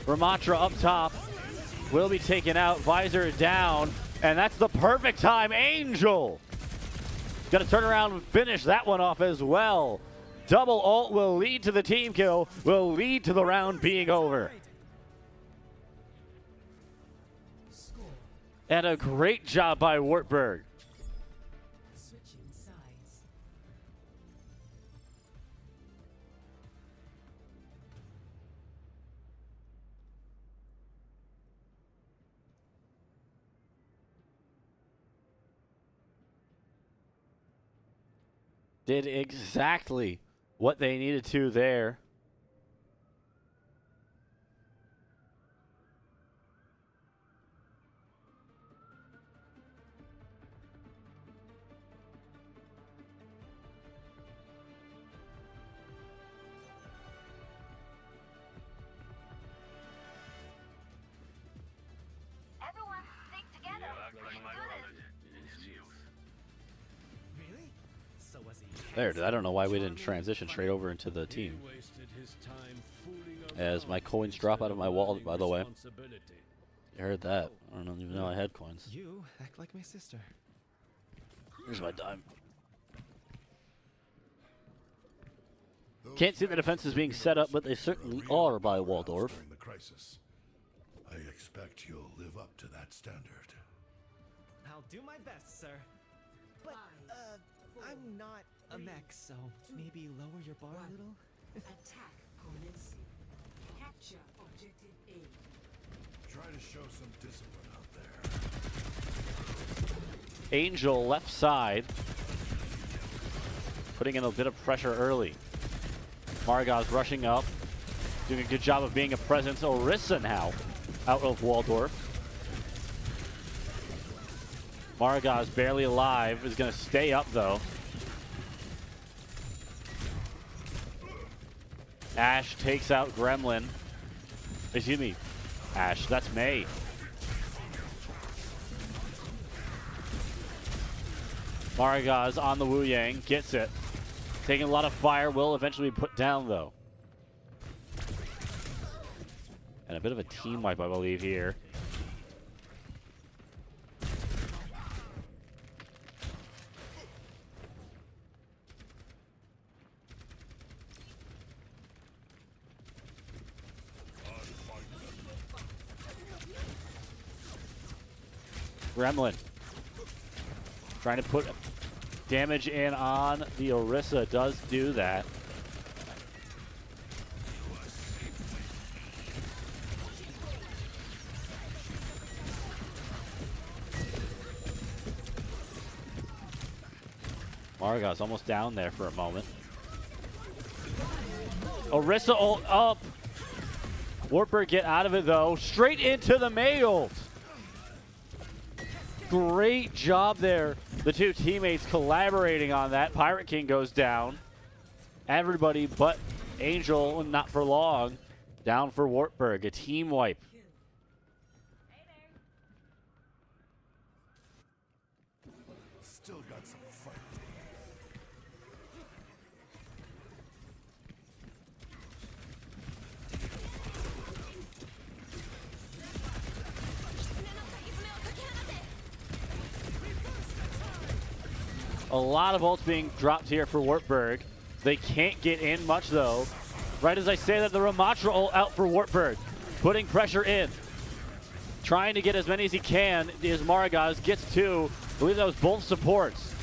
Ramatra up top will be taken out. Visor down, and that's the perfect time. Angel gonna turn around and finish that one off as well. Double ult will lead to the team kill, will lead to the round being over. And a great job by Wartburg. Switching sides. Did exactly what they needed to there. Everyone, stick together. We can do this. Really? So was he? There, I don't know why we didn't transition straight over into the team. As my coins drop out of my wallet, by the way. You heard that. I don't even know I had coins. You act like my sister. Here's my dime. Can't see the defenses being set up, but they certainly are by Waldorf. During the crisis. I expect you'll live up to that standard. I'll do my best, sir. But, I'm not a mech, so maybe lower your bar a little? Attack commencing. Capture objective A. Try to show some discipline out there. Angel left side. Putting in a bit of pressure early. Maragaz rushing up. Doing a good job of being a presence. Orisa now out of Waldorf. Maragaz barely alive. Is going to stay up though. Ashe takes out Gremlin. Excuse me. Ashe, that's May. Maragaz on the Wu Yang, gets it. Taking a lot of fire, will eventually be put down though. And a bit of a team wipe, I believe, here. Gremlin trying to put damage in on the Orisa, does do that. Margot's almost down there for a moment. Orisa ult up. Wartburg get out of it though. Straight into the Mei ult. Great job there. The two teammates collaborating on that. Pirate King goes down. Everybody but Angel, not for long, down for Wartburg. A team wipe. Still got some fight. A lot of ults being dropped here for Wartburg. They can't get in much though. Right as I say that, the Ramatra ult out for Wartburg. Putting pressure in. Trying to get as many as he can. Is Maragaz gets two. I believe that was both supports.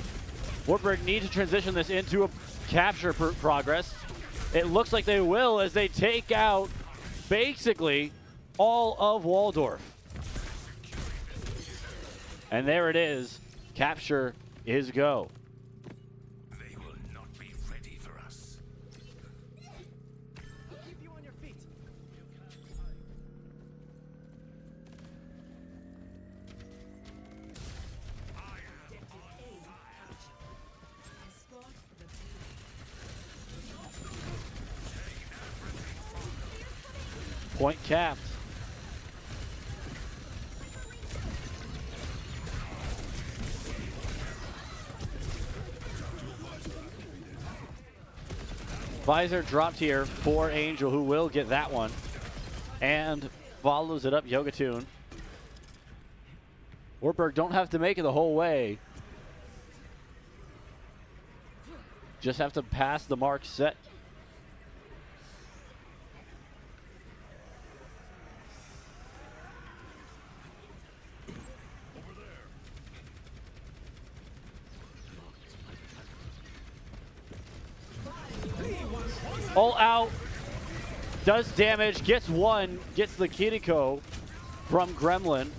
Wartburg needs to transition this into a capture progress. It looks like they will as they take out basically all of Waldorf. And there it is. Capture is go. They will not be ready for us. Keep you on your feet. Escort the Point capped. Visor dropped here for Angel, who will get that one. And follows it up, Yogatoon. Wartburg don't have to make it the whole way. Just have to pass the mark set. All out, does damage, gets one, gets the Kiriko from Gremlin.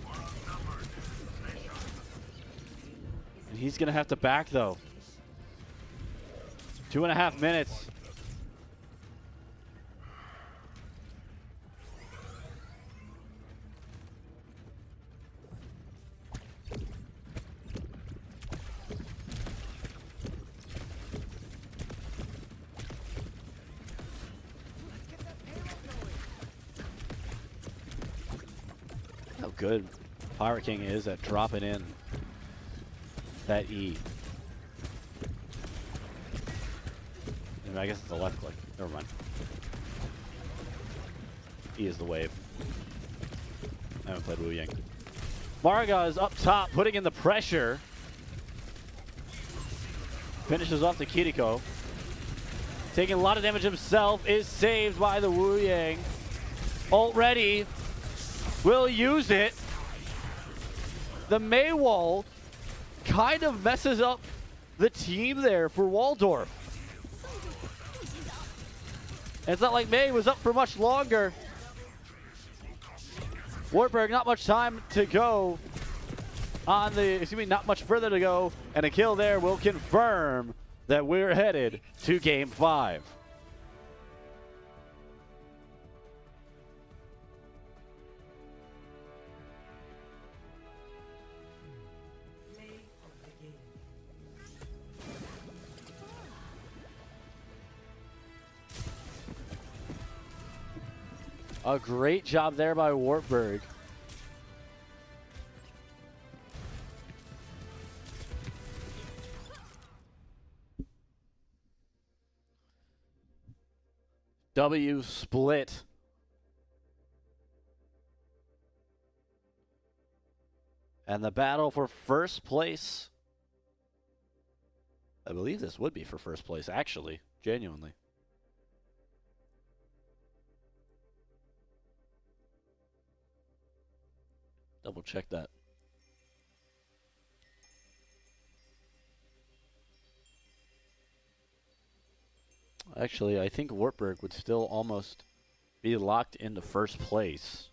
And he's gonna have to back though. 2.5 minutes. How good Pirate King is at dropping in that E. I guess it's a left click. Never mind. E is the wave. I haven't played Wu Yang. Marga is up top, putting in the pressure. Finishes off the Kiriko. Taking a lot of damage himself, is saved by the Wu Yang. Ult ready. Will use it. The Mei wall kind of messes up the team there for Waldorf. And it's not like Mei was up for much longer. Wartburg, not much time to go on the, not much further to go. And a kill there will confirm that we're headed to Game 5. A great job there by Wartburg. W split. And the battle for first place. I believe this would be for first place, actually, genuinely. Double check that. Actually, I think Wartburg would still almost be locked into first place.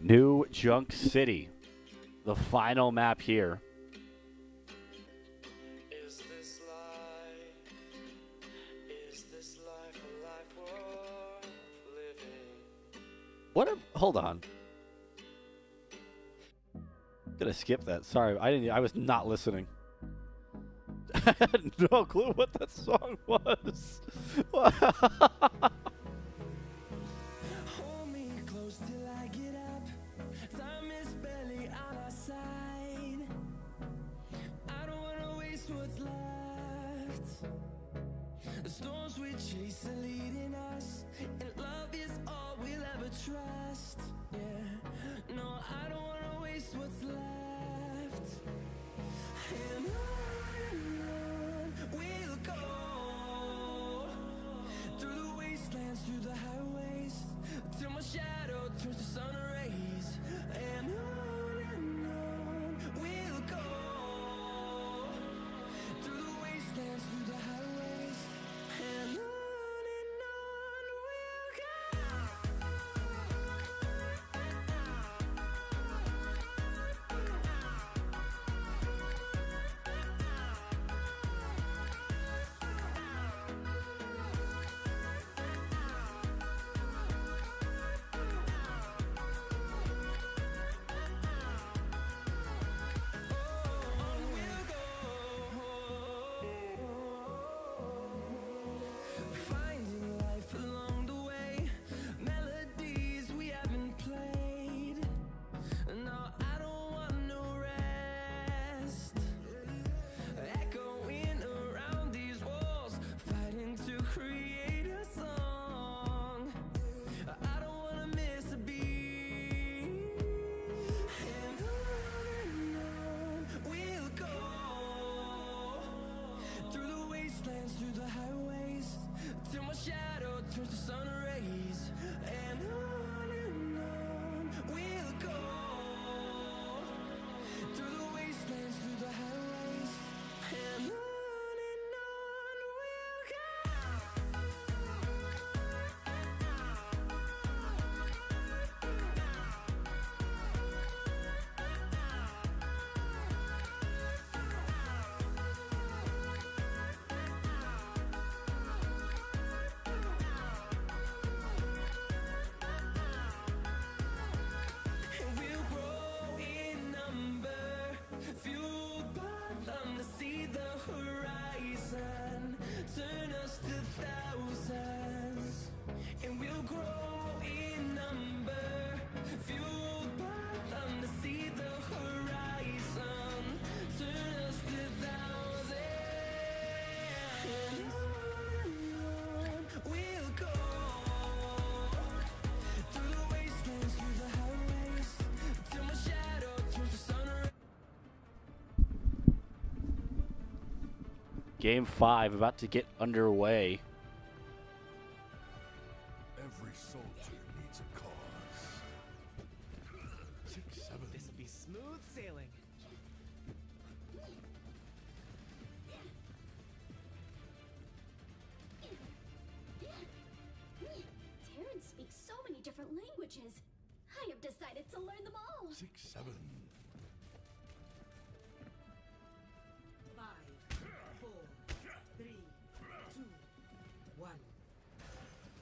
New Junk City, the final map here. Is this life? Is this life a life worth living? What? Hold on. Gonna skip that. Sorry, I was not listening. I had no clue what that song was. Hold me close till I get up. Time is barely on our side. I don't wanna waste what's left. The storms we chase are leading us, and love is all we'll ever trust. Yeah, no, I don't wanna waste what's left. And on we'll go, through the wastelands, through the highways, till my shadow turns to sun rays. And on we'll go, through the wastelands, through the highways, and on we'll go. Finding life along the way, melodies we haven't played. No, I don't want no rest. Echoing around these walls, fighting to create a song. I don't wanna miss a beat. And on we'll go, through the wastelands, through the highways, till my shadow turns to sun rays. And on we'll go, through the wastelands, through the highways, and on we'll go. And we'll grow in number, fueled by them to see the horizon, turn us to thousands. And we'll grow in number, fueled by them to see the horizon, turn us to thousands. And on we'll go, through the wastelands, through the highways, till my shadow turns to sun rays. Game 5 about to get underway. Every soldier needs a cause. 6, 7. This'll be smooth sailing. Terrans speak so many different languages. I have decided to learn them all. 6, 7. 5, 4, 3, 2, 1.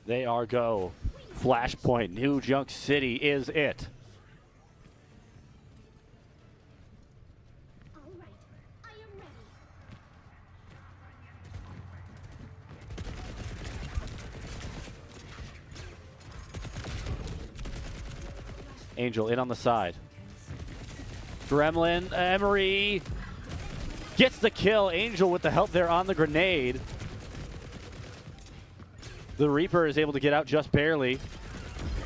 They are go. Flashpoint. New Junk City is it. All right, I am ready. Angel in on the side. Gremlin, Emery gets the kill. Angel with the help there on the grenade. The Reaper is able to get out just barely.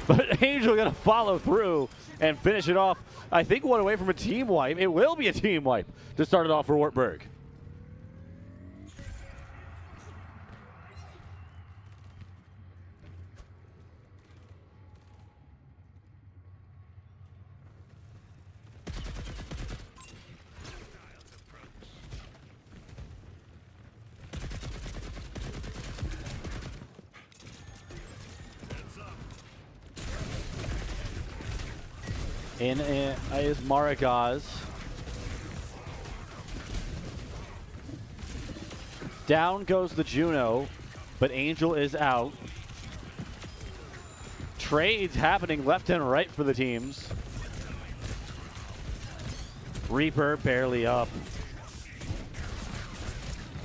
But Angel going to follow through and finish it off. I think one away from a team wipe. It will be a team wipe to start it off for Wartburg. In is Maragaz. Down goes the Juno, but Angel is out. Trades happening left and right for the teams. Reaper barely up.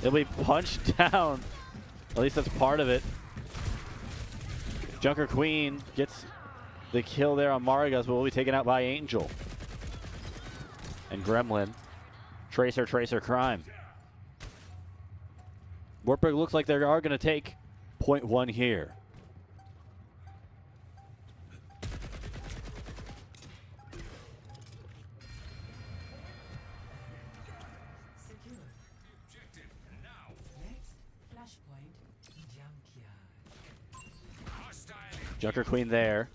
It'll be punched down. At least that's part of it. Junker Queen gets the kill there on Maragaz, but will be taken out by Angel. And Gremlin. Tracer, Crime. Wartburg looks like they are going to take point one here. Secure. Objective now. Next flashpoint, junkyard. Junker Queen there.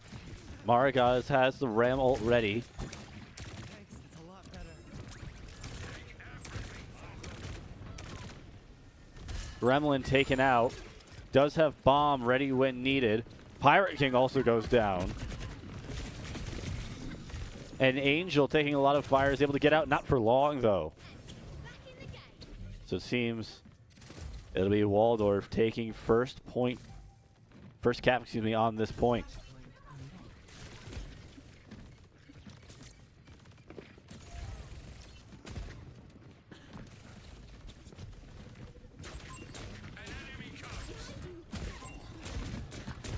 Maragaz has the Ram ult ready. Thanks, that's a lot better. Gremlin taken out. Does have bomb ready when needed. Pirate King also goes down. And Angel taking a lot of fire is able to get out. Not for long, though. So it seems it'll be Waldorf taking first cap, excuse me, on this point.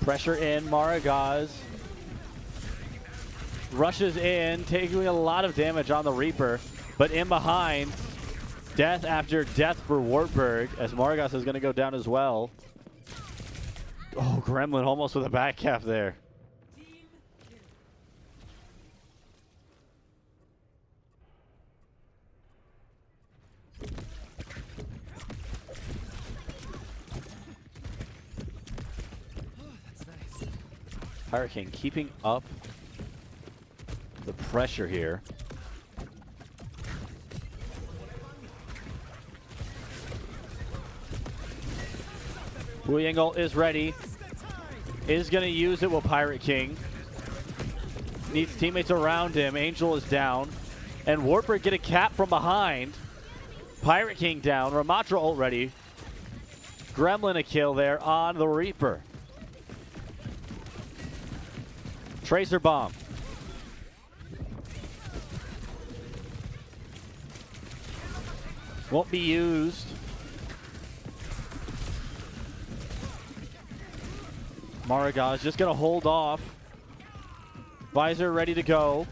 Pressure in, Maragaz rushes in, taking a lot of damage on the Reaper, but in behind, death after death for Wartburg, as Maragaz is going to go down as well. Oh, Gremlin almost with a back cap there. Pirate King keeping up the pressure here. Wu is ready. Is going to use it with Pirate King. Needs teammates around him. Angel is down. And Wartburg get a cap from behind. Pirate King down. Ramatra ult ready. Gremlin a kill there on the Reaper. Tracer bomb. Won't be used. Maragaz just going to hold off. Visor ready to go.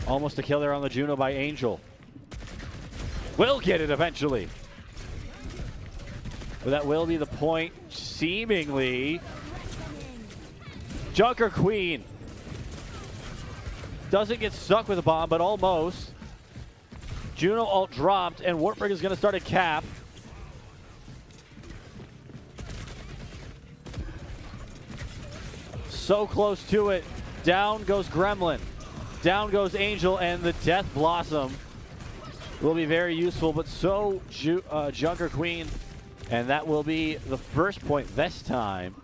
Almost a kill there on the Juno by Angel. Will get it eventually. But that will be the point, seemingly. Junker Queen doesn't get stuck with a bomb, but almost. Juno ult dropped, and Wartburg is going to start a cap. So close to it. Down goes Gremlin. Down goes Angel, and the Death Blossom will be very useful, but so Junker Queen. And that will be the first point this time.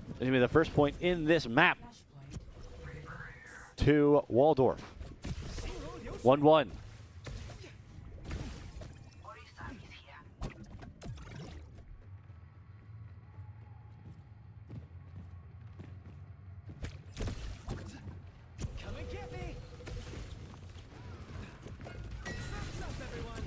It's going to be the first point in this map to Waldorf. 1-1. Come and get me. Thumbs up, everyone.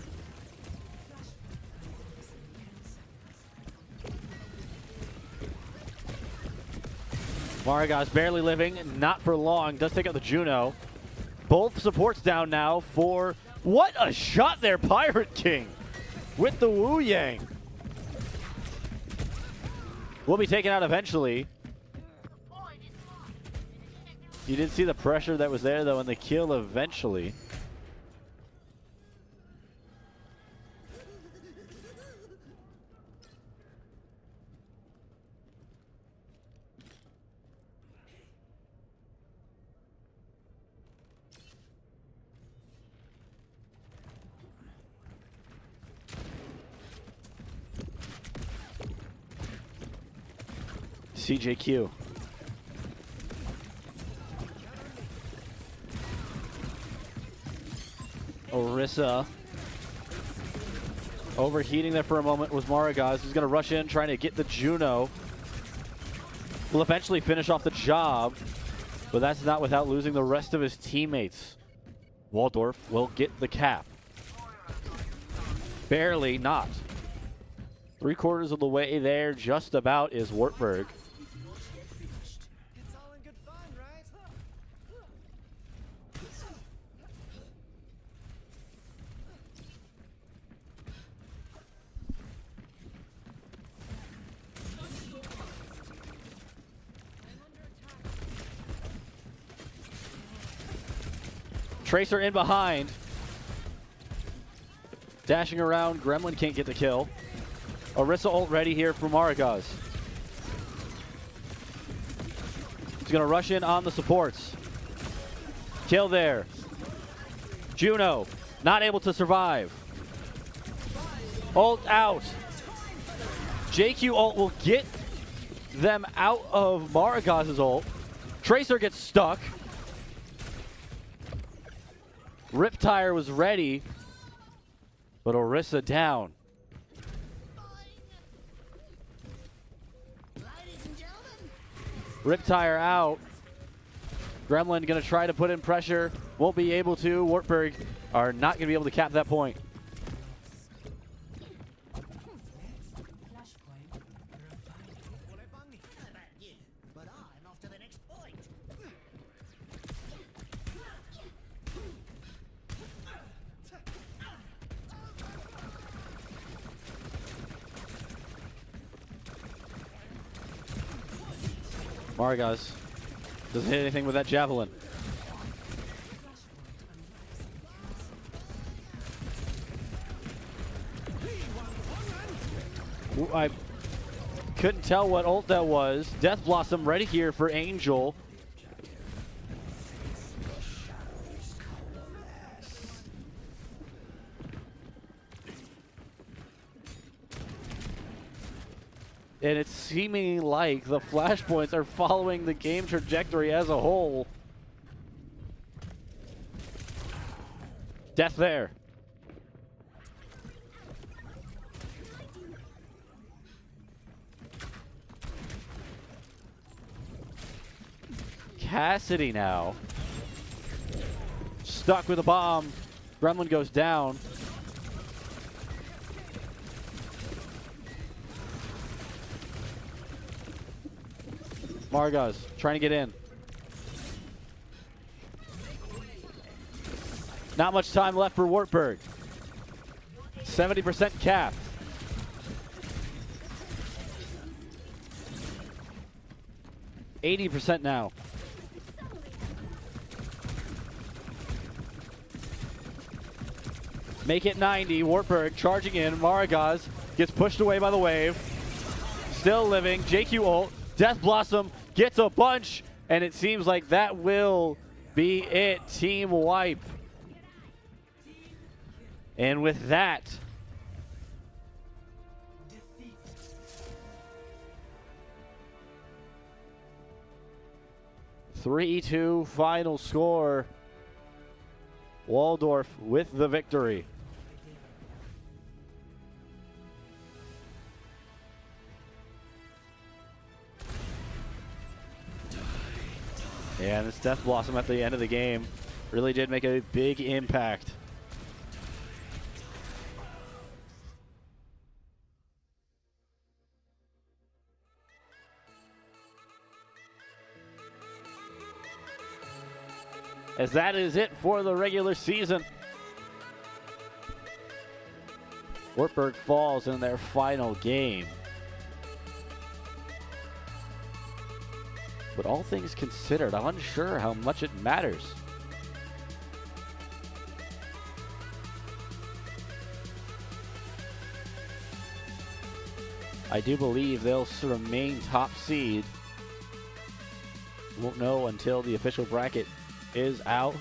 Maragaz barely living, not for long. Does take out the Juno. Both supports down now for... What a shot there, Pirate King! With the Wu Yang. Will be taken out eventually. You did see the pressure that was there, though, and the kill eventually. CJQ. Orisa. Overheating there for a moment was Maragaz, who's going to rush in, trying to get the Juno. Will eventually finish off the job, but that's not without losing the rest of his teammates. Waldorf will get the cap. Barely not. 3/4 of the way there, just about, is Wartburg. It's all in good fun, right? Tracer in behind. Dashing around, Gremlin can't get the kill. Orisa ult ready here for Maragaz. He's gonna rush in on the supports. Kill there. Juno, not able to survive. Ult out. JQ ult will get them out of Maragaz's ult. Tracer gets stuck. Riptire was ready, but Orisa down. Riptire out. Gremlin gonna try to put in pressure. Won't be able to. Wartburg are not gonna be able to cap that point. Maragaz doesn't hit anything with that javelin. Ooh, I couldn't tell what ult that was. Death Blossom ready here for Angel. And it's seeming like the flashpoints are following the game trajectory as a whole. Death there. Cassidy now. Stuck with a bomb. Gremlin goes down. Maragaz trying to get in. Not much time left for Wartburg. 70% cap. %80 now. Make it 90. Wartburg charging in. Maragaz gets pushed away by the wave. Still living. JQ ult. Death Blossom gets a bunch, and it seems like that will be it. Team wipe. And with that, (3-2) final score. Waldorf with the victory. And this Death Blossom at the end of the game really did make a big impact. As that is it for the regular season. Wartburg falls in their final game. But all things considered, I'm unsure how much it matters. I do believe they'll remain top seed. Won't know until the official bracket is out.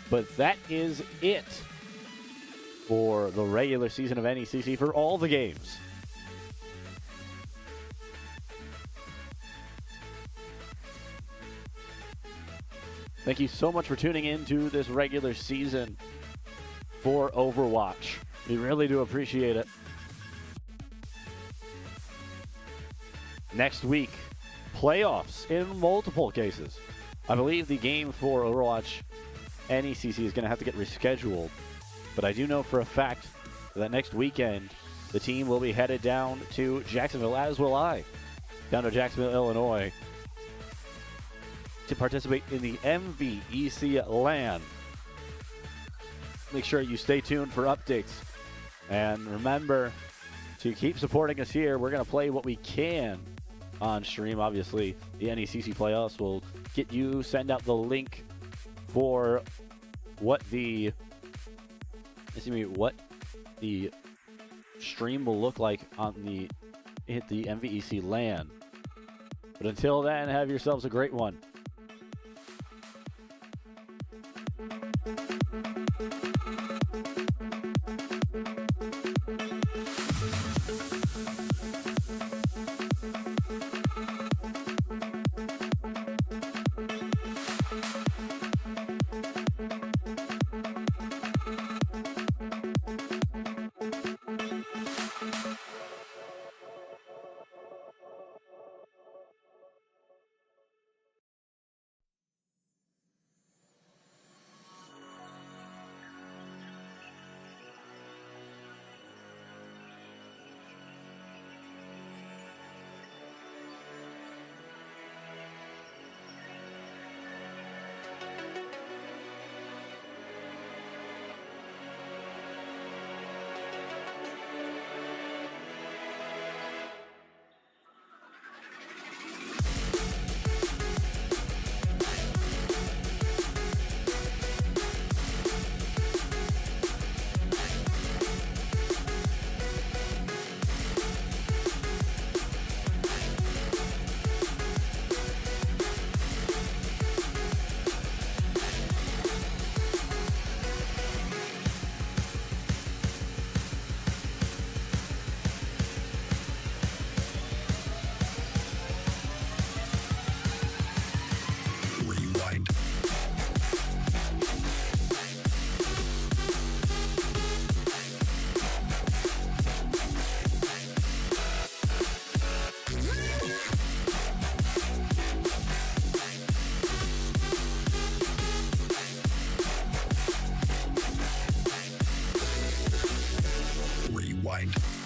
But that is it for the regular season of NECC for all the games. Thank you so much for tuning in to this regular season for Overwatch. We really do appreciate it. Next week, playoffs in multiple cases. I believe the game for Overwatch NECC is going to have to get rescheduled, but I do know for a fact that next weekend the team will be headed down to Jacksonville, as will I, down to Jacksonville, Illinois, to participate in the MVEC LAN. Make sure you stay tuned for updates. And remember to keep supporting us here. We're going to play what we can on stream. Obviously, the NECC playoffs will get you, send out the link for what the stream will look like on the MVEC LAN. But until then, have yourselves a great one. Rewind.